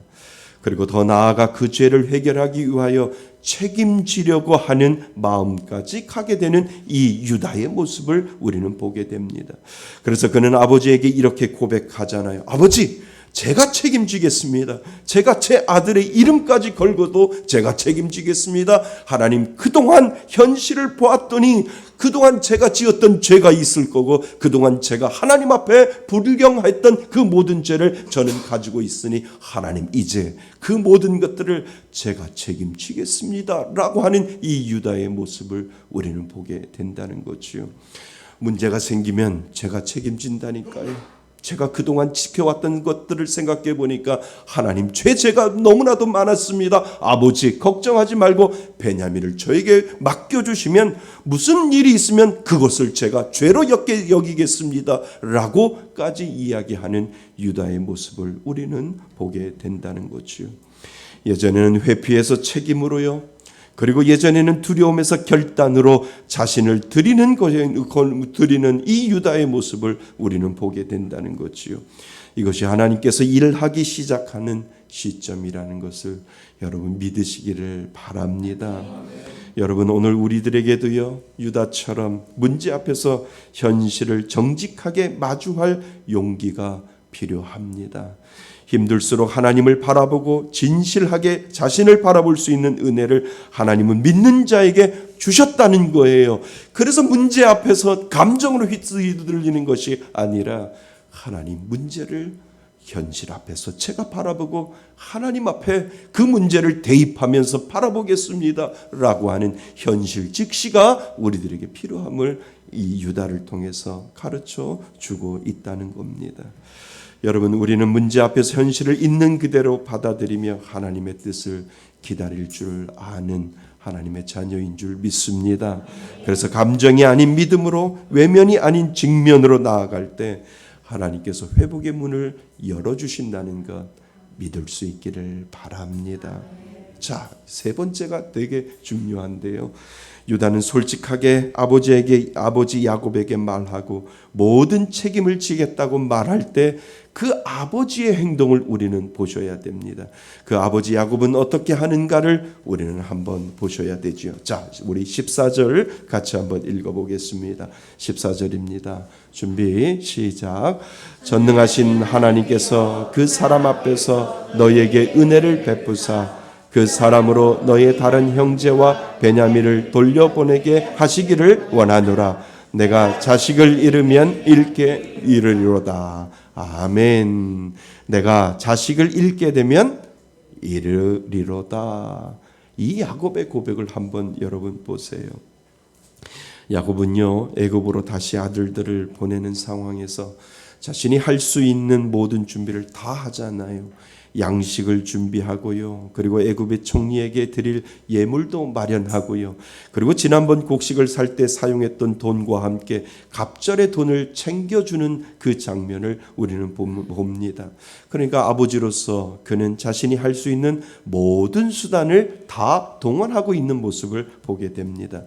그리고 더 나아가 그 죄를 해결하기 위하여 책임지려고 하는 마음까지 가게 되는 이 유다의 모습을 우리는 보게 됩니다. 그래서 그는 아버지에게 이렇게 고백하잖아요. 아버지, 제가 책임지겠습니다. 제가 제 아들의 이름까지 걸고도 제가 책임지겠습니다. 하나님, 그동안 현실을 보았더니 그동안 제가 지었던 죄가 있을 거고 그동안 제가 하나님 앞에 불경했던 그 모든 죄를 저는 가지고 있으니 하나님, 이제 그 모든 것들을 제가 책임지겠습니다 라고 하는 이 유다의 모습을 우리는 보게 된다는 거지요. 문제가 생기면 제가 책임진다니까요. 제가 그동안 지켜왔던 것들을 생각해 보니까 하나님, 죄가 너무나도 많았습니다. 아버지, 걱정하지 말고 베냐민을 저에게 맡겨주시면 무슨 일이 있으면 그것을 제가 죄로 여기겠습니다 라고까지 이야기하는 유다의 모습을 우리는 보게 된다는 거죠. 예전에는 회피해서 책임으로요, 그리고 예전에는 두려움에서 결단으로 자신을 드리는 이 유다의 모습을 우리는 보게 된다는 거지요. 이것이 하나님께서 일하기 시작하는 시점이라는 것을 여러분 믿으시기를 바랍니다. 여러분, 오늘 우리들에게도요, 유다처럼 문제 앞에서 현실을 정직하게 마주할 용기가 필요합니다. 힘들수록 하나님을 바라보고 진실하게 자신을 바라볼 수 있는 은혜를 하나님은 믿는 자에게 주셨다는 거예요. 그래서 문제 앞에서 감정으로 휘둘리는 것이 아니라 하나님, 문제를 현실 앞에서 제가 바라보고 하나님 앞에 그 문제를 대입하면서 바라보겠습니다 라고 하는 현실 직시가 우리들에게 필요함을 이 유다를 통해서 가르쳐 주고 있다는 겁니다. 여러분, 우리는 문제 앞에서 현실을 있는 그대로 받아들이며 하나님의 뜻을 기다릴 줄 아는 하나님의 자녀인 줄 믿습니다. 그래서 감정이 아닌 믿음으로, 외면이 아닌 직면으로 나아갈 때 하나님께서 회복의 문을 열어주신다는 것 믿을 수 있기를 바랍니다. 자, 세 번째가 되게 중요한데요. 유다는 솔직하게 아버지 야곱에게 말하고 모든 책임을 지겠다고 말할 때 그 아버지의 행동을 우리는 보셔야 됩니다. 그 아버지 야곱은 어떻게 하는가를 우리는 한번 보셔야 되죠. 자, 우리 14절 같이 한번 읽어보겠습니다. 14절입니다. 준비 시작. 전능하신 하나님께서 그 사람 앞에서 너희에게 은혜를 베푸사 그 사람으로 너의 다른 형제와 베냐민을 돌려보내게 하시기를 원하노라. 내가 자식을 잃으면 잃게 이르리로다. 아멘. 내가 자식을 잃게 되면 이르리로다. 이 야곱의 고백을 한번 여러분 보세요. 야곱은요, 애굽으로 다시 아들들을 보내는 상황에서 자신이 할 수 있는 모든 준비를 다 하잖아요. 양식을 준비하고요. 그리고 애굽의 총리에게 드릴 예물도 마련하고요. 그리고 지난번 곡식을 살 때 사용했던 돈과 함께 갑절의 돈을 챙겨주는 그 장면을 우리는 봅니다. 그러니까 아버지로서 그는 자신이 할 수 있는 모든 수단을 다 동원하고 있는 모습을 보게 됩니다.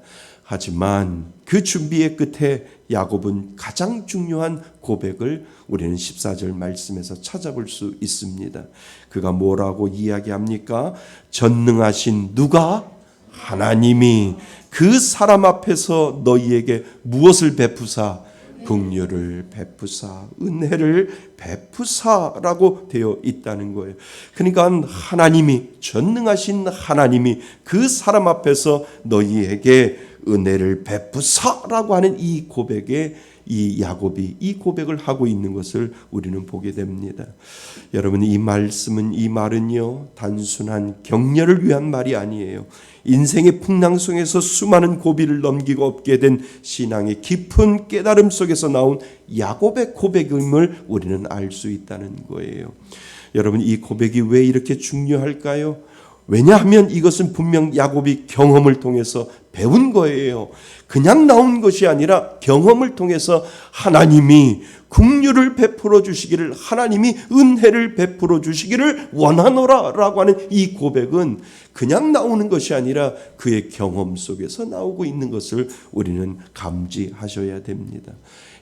하지만 그 준비의 끝에 야곱은 가장 중요한 고백을 우리는 14절 말씀에서 찾아볼 수 있습니다. 그가 뭐라고 이야기합니까? 전능하신 누가? 하나님이 그 사람 앞에서 너희에게 무엇을 베푸사? 긍휼을 베푸사, 은혜를 베푸사라고 되어 있다는 거예요. 그러니까 하나님이, 전능하신 하나님이 그 사람 앞에서 너희에게 은혜를 베푸사라고 하는 이 고백에 이 야곱이 이 고백을 하고 있는 것을 우리는 보게 됩니다. 여러분, 이 말은요, 단순한 격려를 위한 말이 아니에요. 인생의 풍랑 속에서 수많은 고비를 넘기고 얻게 된 신앙의 깊은 깨달음 속에서 나온 야곱의 고백임을 우리는 알 수 있다는 거예요. 여러분, 이 고백이 왜 이렇게 중요할까요? 왜냐하면 이것은 분명 야곱이 경험을 통해서 배운 거예요. 그냥 나온 것이 아니라 경험을 통해서 하나님이 긍휼을 베풀어 주시기를, 하나님이 은혜를 베풀어 주시기를 원하노라라고 하는 이 고백은 그냥 나오는 것이 아니라 그의 경험 속에서 나오고 있는 것을 우리는 감지하셔야 됩니다.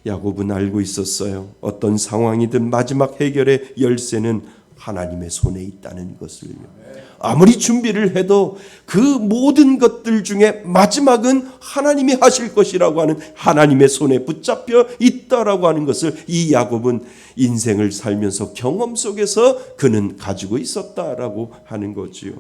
야곱은 알고 있었어요. 어떤 상황이든 마지막 해결의 열쇠는 하나님의 손에 있다는 것을요. 아무리 준비를 해도 그 모든 것들 중에 마지막은 하나님이 하실 것이라고 하는 하나님의 손에 붙잡혀 있다라고 하는 것을 이 야곱은 인생을 살면서 경험 속에서 그는 가지고 있었다라고 하는 거지요.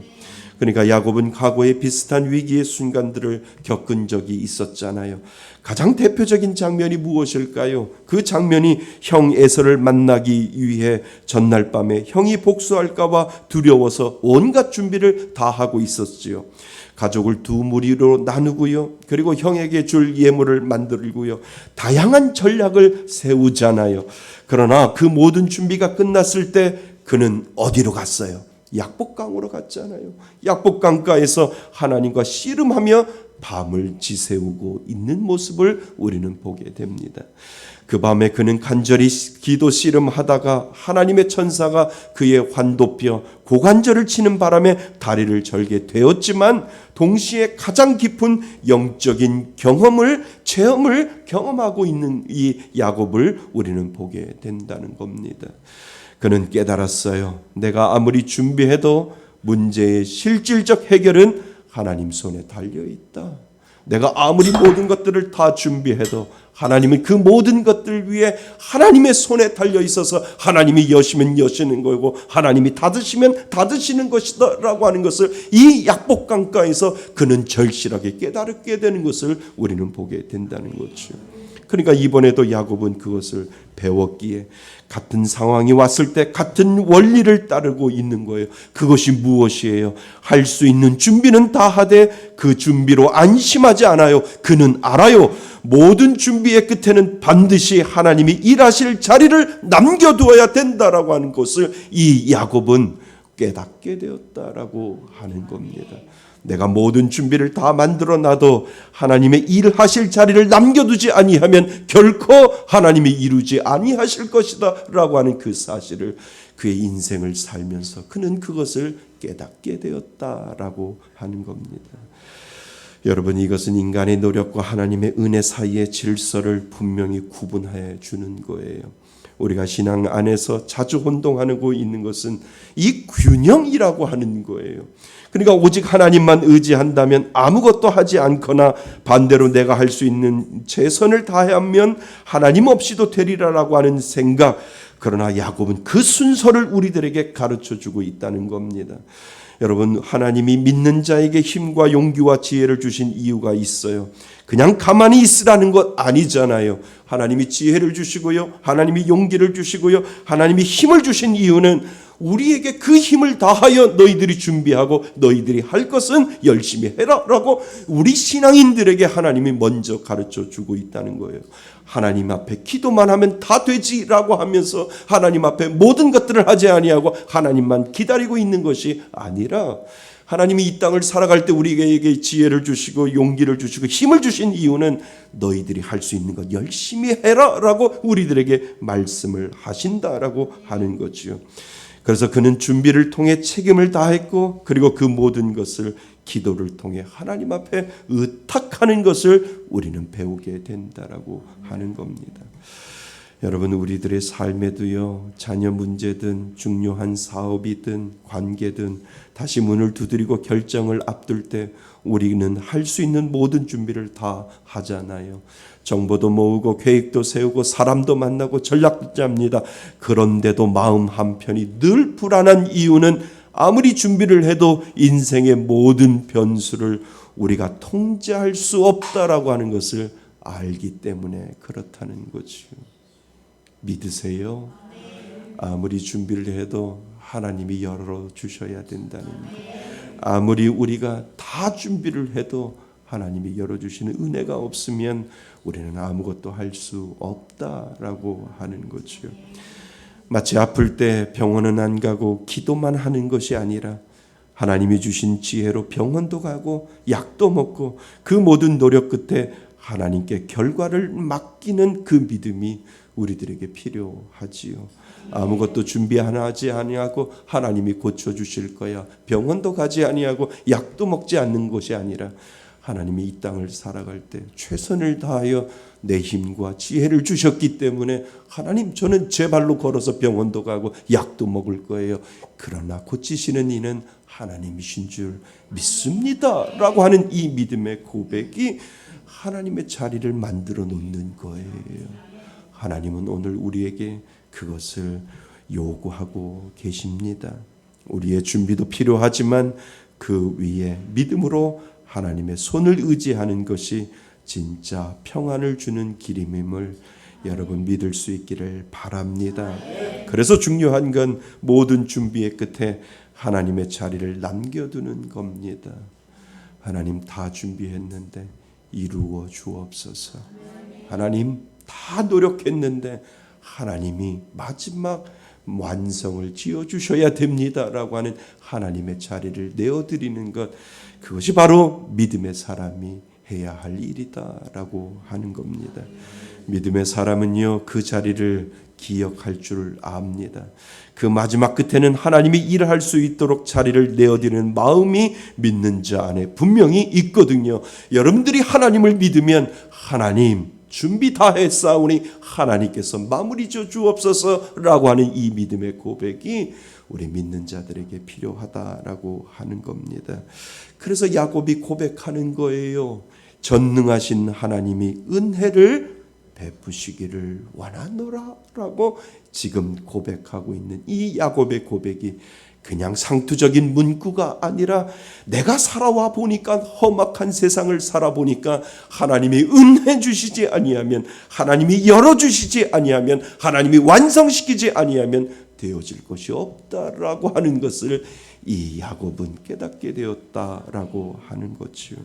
그러니까 야곱은 과거에 비슷한 위기의 순간들을 겪은 적이 있었잖아요. 가장 대표적인 장면이 무엇일까요? 그 장면이 형 에서를 만나기 위해 전날 밤에 형이 복수할까 봐 두려워서 온갖 준비를 다 하고 있었지요. 가족을 두 무리로 나누고요. 그리고 형에게 줄 예물을 만들고요. 다양한 전략을 세우잖아요. 그러나 그 모든 준비가 끝났을 때 그는 어디로 갔어요? 약복강으로 갔잖아요. 약복강가에서 하나님과 씨름하며 밤을 지새우고 있는 모습을 우리는 보게 됩니다. 그 밤에 그는 간절히 기도 씨름하다가 하나님의 천사가 그의 환도뼈 고관절을 치는 바람에 다리를 절게 되었지만 동시에 가장 깊은 영적인 체험을 경험하고 있는 이 야곱을 우리는 보게 된다는 겁니다. 그는 깨달았어요. 내가 아무리 준비해도 문제의 실질적 해결은 하나님 손에 달려있다. 내가 아무리 모든 것들을 다 준비해도 하나님은 그 모든 것들 위에 하나님의 손에 달려있어서 하나님이 여시면 여시는 거고 하나님이 닫으시면 닫으시는 것이다 라고 하는 것을 이 약복강가에서 그는 절실하게 깨달게 되는 것을 우리는 보게 된다는 거죠. 그러니까 이번에도 야곱은 그것을 배웠기에 같은 상황이 왔을 때 같은 원리를 따르고 있는 거예요. 그것이 무엇이에요? 할 수 있는 준비는 다 하되 그 준비로 안심하지 않아요. 그는 알아요. 모든 준비의 끝에는 반드시 하나님이 일하실 자리를 남겨두어야 된다라고 하는 것을 이 야곱은 깨닫게 되었다라고 하는 겁니다. 내가 모든 준비를 다 만들어 놔도 하나님의 일하실 자리를 남겨두지 아니하면 결코 하나님이 이루지 아니하실 것이다 라고 하는 그 사실을 그의 인생을 살면서 그는 그것을 깨닫게 되었다라고 하는 겁니다. 여러분, 이것은 인간의 노력과 하나님의 은혜 사이의 질서를 분명히 구분해 주는 거예요. 우리가 신앙 안에서 자주 혼동하고 있는 것은 이 균형이라고 하는 거예요. 그러니까 오직 하나님만 의지한다면 아무것도 하지 않거나 반대로 내가 할 수 있는 최선을 다하면 하나님 없이도 되리라라고 하는 생각. 그러나 야곱은 그 순서를 우리들에게 가르쳐주고 있다는 겁니다. 여러분, 하나님이 믿는 자에게 힘과 용기와 지혜를 주신 이유가 있어요. 그냥 가만히 있으라는 것 아니잖아요. 하나님이 지혜를 주시고요. 하나님이 용기를 주시고요. 하나님이 힘을 주신 이유는 우리에게 그 힘을 다하여 너희들이 준비하고 너희들이 할 것은 열심히 해라 라고 우리 신앙인들에게 하나님이 먼저 가르쳐주고 있다는 거예요. 하나님 앞에 기도만 하면 다 되지라고 하면서 하나님 앞에 모든 것들을 하지 아니하고 하나님만 기다리고 있는 것이 아니라 하나님이 이 땅을 살아갈 때 우리에게 지혜를 주시고 용기를 주시고 힘을 주신 이유는 너희들이 할 수 있는 것 열심히 해라 라고 우리들에게 말씀을 하신다라고 하는 거지요. 그래서 그는 준비를 통해 책임을 다했고 그리고 그 모든 것을 기도를 통해 하나님 앞에 의탁하는 것을 우리는 배우게 된다라고 하는 겁니다. 여러분, 우리들의 삶에도요, 자녀 문제든 중요한 사업이든 관계든 다시 문을 두드리고 결정을 앞둘 때 우리는 할 수 있는 모든 준비를 다 하잖아요. 정보도 모으고 계획도 세우고 사람도 만나고 전략도 짭니다. 그런데도 마음 한편이 늘 불안한 이유는 아무리 준비를 해도 인생의 모든 변수를 우리가 통제할 수 없다라고 하는 것을 알기 때문에 그렇다는 거죠. 믿으세요? 아무리 준비를 해도 하나님이 열어주셔야 된다는 것. 아무리 우리가 다 준비를 해도 하나님이 열어주시는 은혜가 없으면 우리는 아무것도 할 수 없다라고 하는 거죠. 마치 아플 때 병원은 안 가고 기도만 하는 것이 아니라 하나님이 주신 지혜로 병원도 가고 약도 먹고 그 모든 노력 끝에 하나님께 결과를 맡기는 그 믿음이 우리들에게 필요하지요. 아무것도 준비 하나 하지 아니하고 하나님이 고쳐주실 거야. 병원도 가지 아니하고 약도 먹지 않는 것이 아니라 하나님이 이 땅을 살아갈 때 최선을 다하여 내 힘과 지혜를 주셨기 때문에 하나님 저는 제 발로 걸어서 병원도 가고 약도 먹을 거예요. 그러나 고치시는 이는 하나님이신 줄 믿습니다 라고 하는 이 믿음의 고백이 하나님의 자리를 만들어 놓는 거예요. 하나님은 오늘 우리에게 그것을 요구하고 계십니다. 우리의 준비도 필요하지만 그 위에 믿음으로 하나님의 손을 의지하는 것이 진짜 평안을 주는 길임을 여러분 믿을 수 있기를 바랍니다. 그래서 중요한 건 모든 준비의 끝에 하나님의 자리를 남겨두는 겁니다. 하나님 다 준비했는데 이루어 주옵소서. 하나님 다 노력했는데 하나님이 마지막 완성을 지어주셔야 됩니다라고 하는 하나님의 자리를 내어드리는 것, 그것이 바로 믿음의 사람이 해야 할 일이다라고 하는 겁니다. 믿음의 사람은요, 그 자리를 기억할 줄 압니다. 그 마지막 끝에는 하나님이 일할 수 있도록 자리를 내어드리는 마음이 믿는 자 안에 분명히 있거든요. 여러분들이 하나님을 믿으면 하나님 준비 다 했사오니 하나님께서 마무리 져 주옵소서라고 하는 이 믿음의 고백이 우리 믿는 자들에게 필요하다라고 하는 겁니다. 그래서 야곱이 고백하는 거예요. 전능하신 하나님이 은혜를 베푸시기를 원하노라라고 지금 고백하고 있는 이 야곱의 고백이 그냥 상투적인 문구가 아니라 내가 살아와 보니까, 험악한 세상을 살아보니까 하나님이 은혜 주시지 아니하면, 하나님이 열어주시지 아니하면, 하나님이 완성시키지 아니하면 되어질 것이 없다라고 하는 것을 이 야곱은 깨닫게 되었다라고 하는 거죠.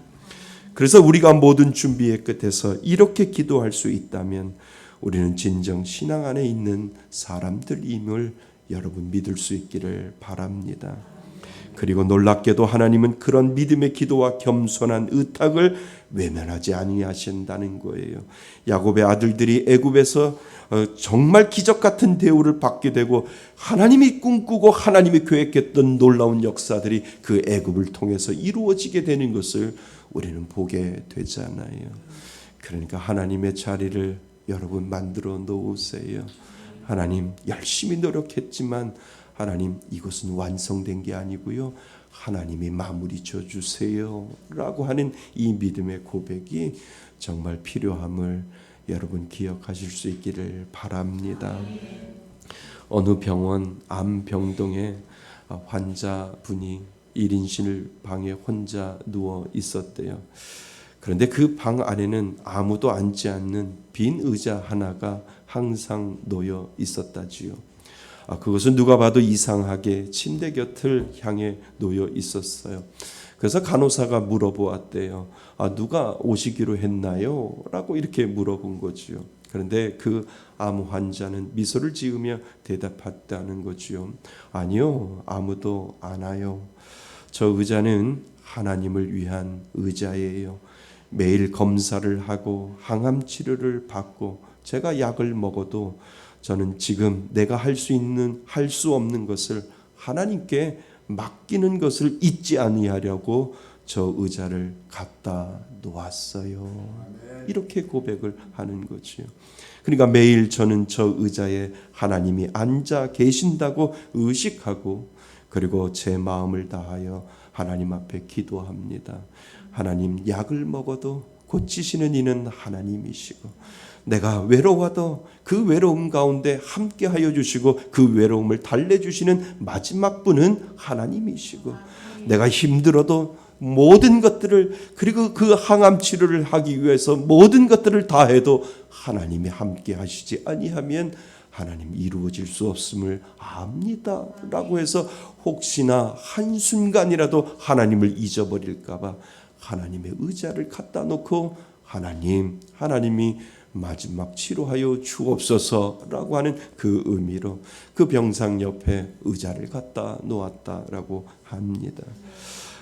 그래서 우리가 모든 준비의 끝에서 이렇게 기도할 수 있다면 우리는 진정 신앙 안에 있는 사람들임을 여러분 믿을 수 있기를 바랍니다. 그리고 놀랍게도 하나님은 그런 믿음의 기도와 겸손한 의탁을 외면하지 아니하신다는 거예요. 야곱의 아들들이 애굽에서 정말 기적 같은 대우를 받게 되고 하나님이 꿈꾸고 하나님이 계획했던 놀라운 역사들이 그 애굽을 통해서 이루어지게 되는 것을 우리는 보게 되잖아요. 그러니까 하나님의 자리를 여러분 만들어 놓으세요. 하나님 열심히 노력했지만 하나님 이것은 완성된 게 아니고요, 하나님이 마무리 져주세요 라고 하는 이 믿음의 고백이 정말 필요함을 여러분 기억하실 수 있기를 바랍니다. 어느 병원 암병동에 환자분이 1인실 방에 혼자 누워 있었대요. 그런데 그 방 안에는 아무도 앉지 않는 빈 의자 하나가 항상 놓여 있었다지요. 그것은 누가 봐도 이상하게 침대 곁을 향해 놓여 있었어요. 그래서 간호사가 물어보았대요. 누가 오시기로 했나요? 라고 이렇게 물어본 거지요. 그런데 그 암 환자는 미소를 지으며 대답했다는 거지요. 아니요, 아무도 안 와요. 저 의자는 하나님을 위한 의자예요. 매일 검사를 하고 항암 치료를 받고 제가 약을 먹어도 저는 지금 내가 할 수 없는 것을 하나님께 맡기는 것을 잊지 아니하려고 저 의자를 갖다 놓았어요. 이렇게 고백을 하는 거지요. 그러니까 매일 저는 저 의자에 하나님이 앉아 계신다고 의식하고, 그리고 제 마음을 다하여 하나님 앞에 기도합니다. 하나님, 약을 먹어도 고치시는 이는 하나님이시고, 내가 외로워도 그 외로움 가운데 함께하여 주시고 그 외로움을 달래주시는 마지막 분은 하나님이시고, 내가 힘들어도 모든 것들을, 그리고 그 항암 치료를 하기 위해서 모든 것들을 다 해도 하나님이 함께 하시지 아니하면 하나님 이루어질 수 없음을 압니다 라고 해서 혹시나 한순간이라도 하나님을 잊어버릴까 봐 하나님의 의자를 갖다 놓고 하나님이 마지막 치료하여 주옵소서라고 하는 그 의미로 그 병상 옆에 의자를 갖다 놓았다라고 합니다.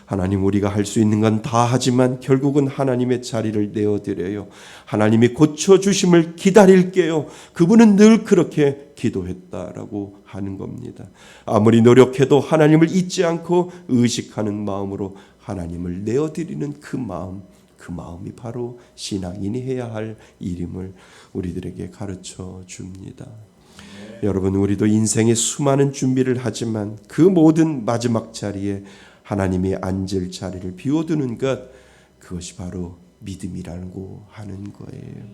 하나님, 우리가 할 수 있는 건 다 하지만 결국은 하나님의 자리를 내어드려요. 하나님이 고쳐주심을 기다릴게요. 그분은 늘 그렇게 기도했다라고 하는 겁니다. 아무리 노력해도 하나님을 잊지 않고 의식하는 마음으로 하나님을 내어드리는 그 마음, 그 마음이 바로 신앙인이 해야 할 일임을 우리들에게 가르쳐 줍니다. 여러분, 우리도 인생의 수많은 준비를 하지만 그 모든 마지막 자리에 하나님이 앉을 자리를 비워두는 것, 그것이 바로 믿음이라고 하는 거예요.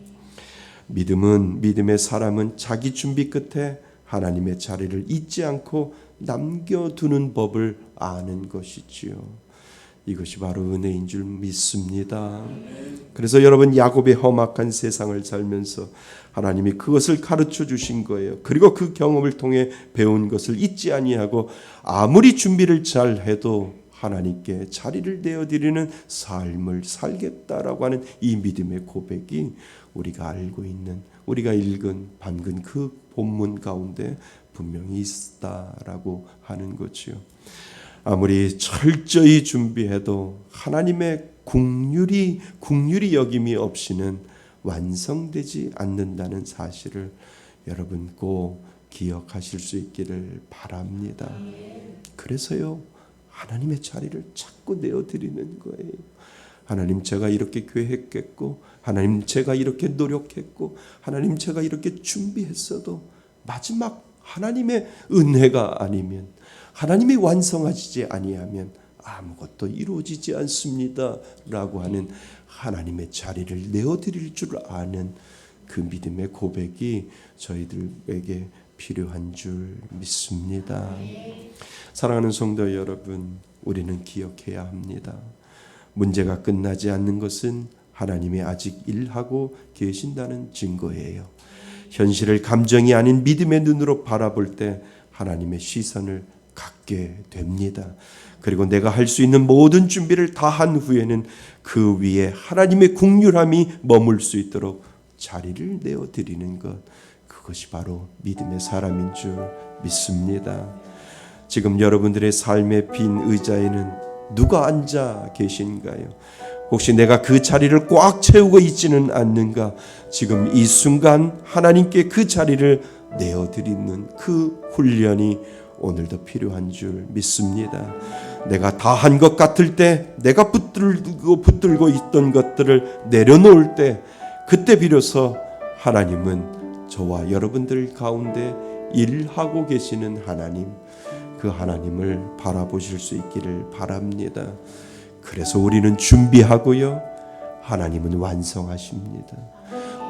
믿음의 사람은 자기 준비 끝에 하나님의 자리를 잊지 않고 남겨두는 법을 아는 것이지요. 이것이 바로 은혜인 줄 믿습니다. 그래서 여러분, 야곱의 험악한 세상을 살면서 하나님이 그것을 가르쳐 주신 거예요. 그리고 그 경험을 통해 배운 것을 잊지 아니하고 아무리 준비를 잘 해도 하나님께 자리를 내어드리는 삶을 살겠다라고 하는 이 믿음의 고백이 우리가 알고 있는, 우리가 읽은 방금 그 본문 가운데 분명히 있다라고 하는 거지요. 아무리 철저히 준비해도 하나님의 긍휼이 여김이 없이는 완성되지 않는다는 사실을 여러분 꼭 기억하실 수 있기를 바랍니다. 그래서요, 하나님의 자리를 자꾸 내어드리는 거예요. 하나님, 제가 이렇게 계획했고, 하나님, 제가 이렇게 노력했고, 하나님, 제가 이렇게 준비했어도 마지막 하나님의 은혜가 아니면, 하나님이 완성하시지 아니하면 아무것도 이루어지지 않습니다 라고 하는 하나님의 자리를 내어드릴 줄 아는 그 믿음의 고백이 저희들에게 필요한 줄 믿습니다. 사랑하는 성도 여러분, 우리는 기억해야 합니다. 문제가 끝나지 않는 것은 하나님이 아직 일하고 계신다는 증거예요. 현실을 감정이 아닌 믿음의 눈으로 바라볼 때 하나님의 시선을 갖게 됩니다. 그리고 내가 할 수 있는 모든 준비를 다 한 후에는 그 위에 하나님의 긍휼함이 머물 수 있도록 자리를 내어드리는 것, 그것이 바로 믿음의 사람인 줄 믿습니다. 지금 여러분들의 삶의 빈 의자에는 누가 앉아 계신가요? 혹시 내가 그 자리를 꽉 채우고 있지는 않는가? 지금 이 순간 하나님께 그 자리를 내어드리는 그 훈련이 오늘도 필요한 줄 믿습니다. 내가 다 한 것 같을 때, 내가 붙들고 있던 것들을 내려놓을 때, 그때 비로소 하나님은 저와 여러분들 가운데 일하고 계시는 하나님, 그 하나님을 바라보실 수 있기를 바랍니다. 그래서 우리는 준비하고요, 하나님은 완성하십니다.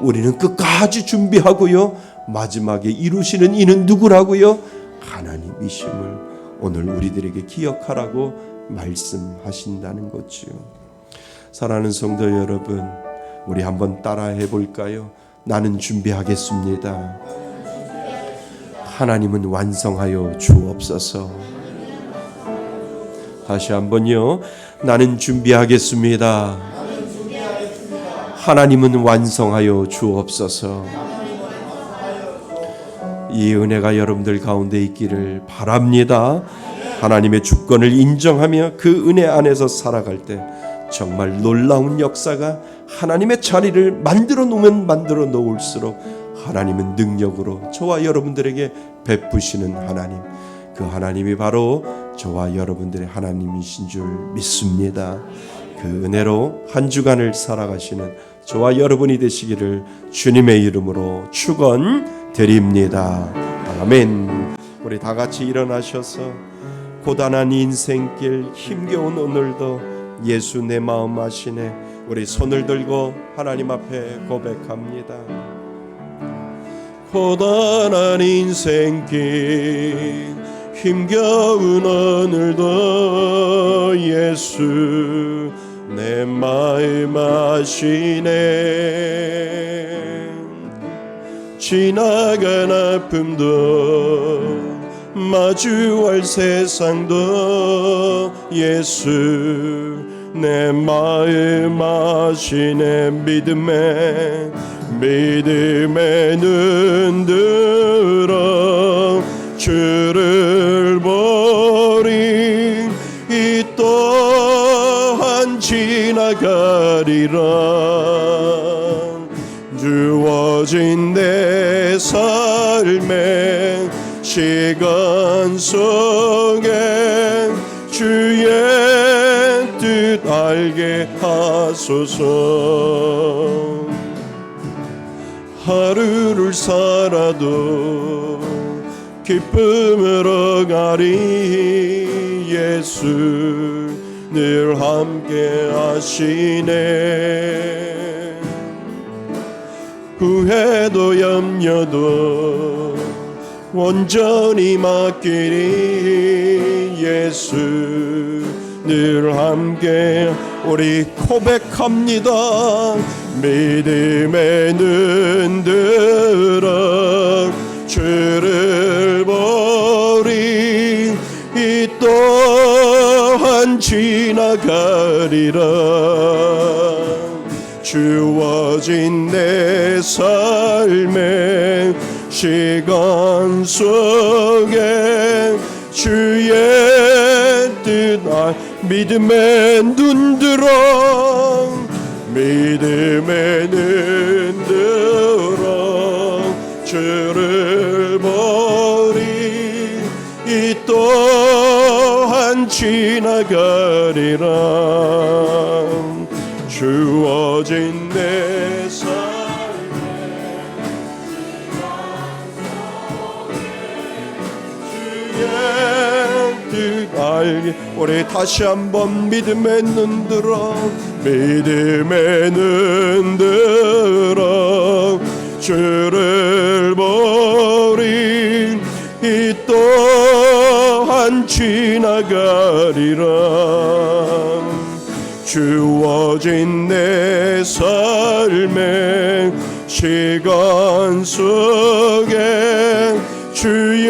우리는 끝까지 준비하고요, 마지막에 이루시는 이는 누구라고요? 하나님이심을 오늘 우리들에게 기억하라고 말씀하신다는 거지요. 사랑하는 성도 여러분, 우리 한번 따라해 볼까요? 나는 준비하겠습니다. 하나님은 완성하여 주옵소서. 다시 한번요. 나는 준비하겠습니다. 하나님은 완성하여 주옵소서. 이 은혜가 여러분들 가운데 있기를 바랍니다. 하나님의 주권을 인정하며 그 은혜 안에서 살아갈 때 정말 놀라운 역사가, 하나님의 자리를 만들어 놓으면 만들어 놓을수록 하나님은 능력으로 저와 여러분들에게 베푸시는 하나님, 그 하나님이 바로 저와 여러분들의 하나님이신 줄 믿습니다. 그 은혜로 한 주간을 살아가시는 저와 여러분이 되시기를 주님의 이름으로 축원드립니다. 아멘. 우리 다 같이 일어나셔서 고단한 인생길, 힘겨운 오늘도 예수 내 마음 아시네, 우리 손을 들고 하나님 앞에 고백합니다. 고단한 인생길, 힘겨운 오늘도 예수 내 마음 아시네. 지나간 아픔도 마주할 세상도 예수 내 마음 아시네. 믿음의 눈 들어 주를 보리. 이 또한 지나가리라. 주어진 내 삶의 시간 속에 주의 뜻 뜻 알게 하소서. 하루를 살아도 기쁨으로 가리 예수 늘 함께 하시네. 후회도 염려도 온전히 맡기리 예수 늘 함께. 우리 고백합니다. 믿음의 눈 들어 주를 보리 이 또한 지나가리라. 주어진 내 삶의 시간 속에 주의 뜻 믿음의 눈 들어 믿음의 눈 들어 주를 보리 이 또한 지나가리라. 주어진 내 삶의 주의 뜻 알게. 우리 다시 한번 믿음의 눈 들어 믿음의 눈 들어 주를 보리 이 또한 지나가리라. 주어진 내 삶의 시간 속에 주의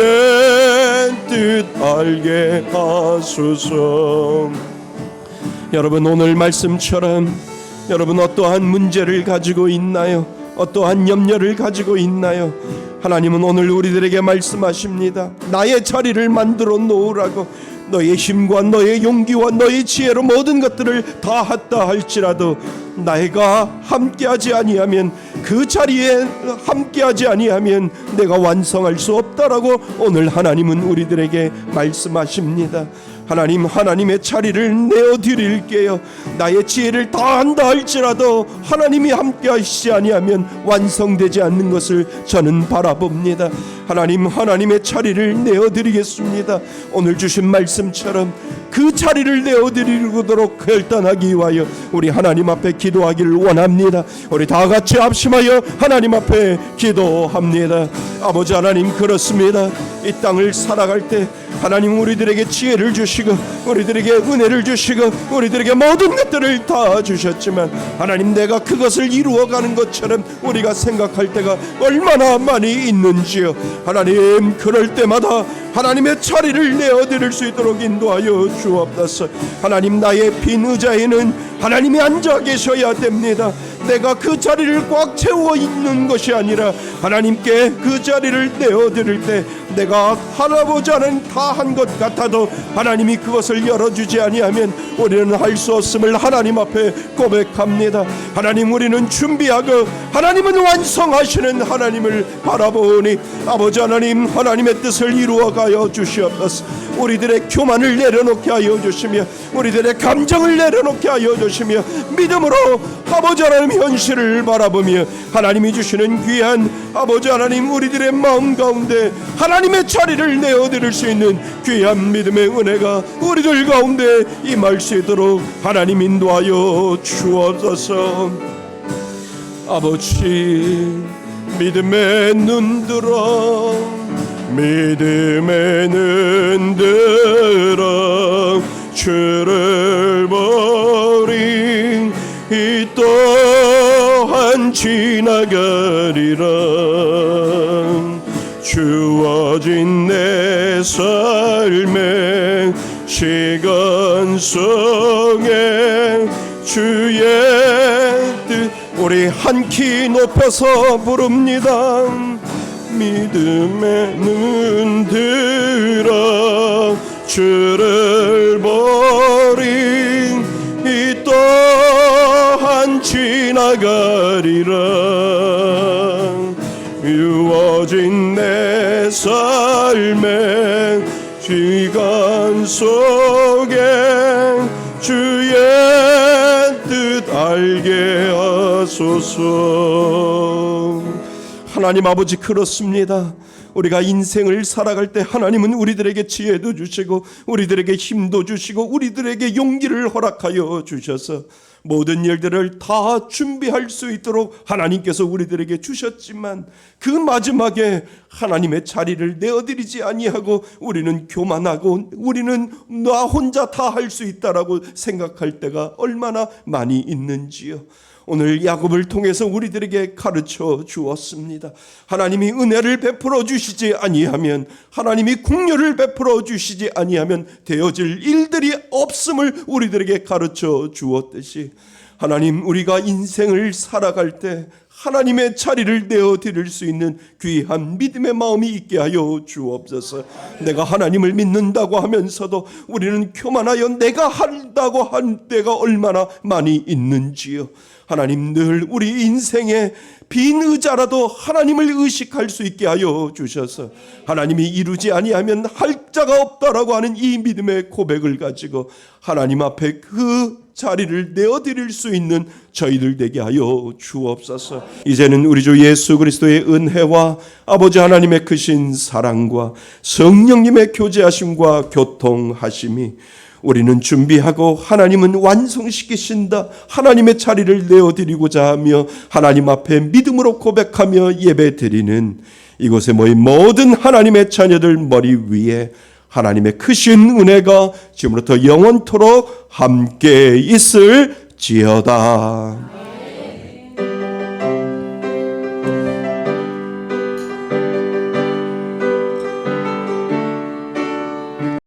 뜻 알게 하소서. 여러분, 오늘 말씀처럼 여러분 어떠한 문제를 가지고 있나요? 어떠한 염려를 가지고 있나요? 하나님은 오늘 우리들에게 말씀하십니다. 나의 자리를 만들어 놓으라고. 너의 힘과 너의 용기와 너의 지혜로 모든 것들을 다했다 할지라도 내가 함께하지 아니하면, 그 자리에 함께하지 아니하면 내가 완성할 수 없다라고 오늘 하나님은 우리들에게 말씀하십니다. 하나님, 하나님의 자리를 내어드릴게요. 나의 지혜를 다한다 할지라도 하나님이 함께 하시지 아니하면 완성되지 않는 것을 저는 바라봅니다. 하나님, 하나님의 자리를 내어드리겠습니다. 오늘 주신 말씀처럼 그 자리를 내어드리도록 결단하기 위하여 우리 하나님 앞에 기도하기를 원합니다. 우리 다 같이 합심하여 하나님 앞에 기도합니다. 아버지 하나님, 그렇습니다. 이 땅을 살아갈 때 하나님 우리들에게 지혜를 주시고 우리들에게 은혜를 주시고 우리들에게 모든 것들을 다 주셨지만 하나님, 내가 그것을 이루어가는 것처럼 우리가 생각할 때가 얼마나 많이 있는지요. 하나님, 그럴 때마다 하나님의 자리를 내어드릴 수 있도록 인도하여 주옵소서. 하나님, 나의 빈 의자에는 하나님이 앉아 계셔야 됩니다. 내가 그 자리를 꽉 채워 있는 것이 아니라 하나님께 그 자리를 내어드릴 때 내가 할아버지는 다 한 것 같아도 하나님이 그것을 열어주지 아니하면 우리는 할 수 없음을 하나님 앞에 고백합니다. 하나님, 우리는 준비하고 하나님은 완성하시는 하나님을 바라보니 아버지 하나님, 하나님의 뜻을 이루어가여 주시옵소서. 우리들의 교만을 내려놓게 하여 주시며 우리들의 감정을 내려놓게 하여 주시며 믿음으로 아버지 하나님 현실을 바라보며 하나님이 주시는 귀한 아버지 하나님 우리들의 마음 가운데 하나님의 자리를 내어드릴 수 있는 귀한 믿음의 은혜가 우리들 가운데 임할 수 있도록 하나님 인도하여 주옵소서. 아버지, 믿음의 눈 들어 믿음의 눈 들어 주를 보리 이 또한 지나가리라. 주어진 내 삶의 시간 속에 주의 뜻 우리 한 키 높여서 부릅니다. 믿음의 눈 들어 주를 보리 이 또한 지나가리라. 이루어진 내 삶의 시간 속에 주의 살게 하소서. 하나님 아버지, 그렇습니다. 우리가 인생을 살아갈 때 하나님은 우리들에게 지혜도 주시고 우리들에게 힘도 주시고 우리들에게 용기를 허락하여 주셔서 모든 일들을 다 준비할 수 있도록 하나님께서 우리들에게 주셨지만 그 마지막에 하나님의 자리를 내어드리지 아니하고 우리는 교만하고 우리는 나 혼자 다 할 수 있다라고 생각할 때가 얼마나 많이 있는지요. 오늘 야곱을 통해서 우리들에게 가르쳐 주었습니다. 하나님이 은혜를 베풀어 주시지 아니하면, 하나님이 긍휼을 베풀어 주시지 아니하면 되어질 일들이 없음을 우리들에게 가르쳐 주었듯이 하나님, 우리가 인생을 살아갈 때 하나님의 자리를 내어드릴 수 있는 귀한 믿음의 마음이 있게 하여 주옵소서. 내가 하나님을 믿는다고 하면서도 우리는 교만하여 내가 한다고 한 때가 얼마나 많이 있는지요. 하나님, 늘 우리 인생에 빈 의자라도 하나님을 의식할 수 있게 하여 주셔서 하나님이 이루지 아니하면 할 자가 없다라고 하는 이 믿음의 고백을 가지고 하나님 앞에 그 자리를 내어드릴 수 있는 저희들 되게 하여 주옵소서. 이제는 우리 주 예수 그리스도의 은혜와 아버지 하나님의 크신 사랑과 성령님의 교제하심과 교통하심이 우리는 준비하고 하나님은 완성시키신다, 하나님의 자리를 내어드리고자 하며 하나님 앞에 믿음으로 고백하며 예배드리는 이곳에 모인 모든 하나님의 자녀들 머리 위에 하나님의 크신 은혜가 지금부터 영원토록 함께 있을지어다.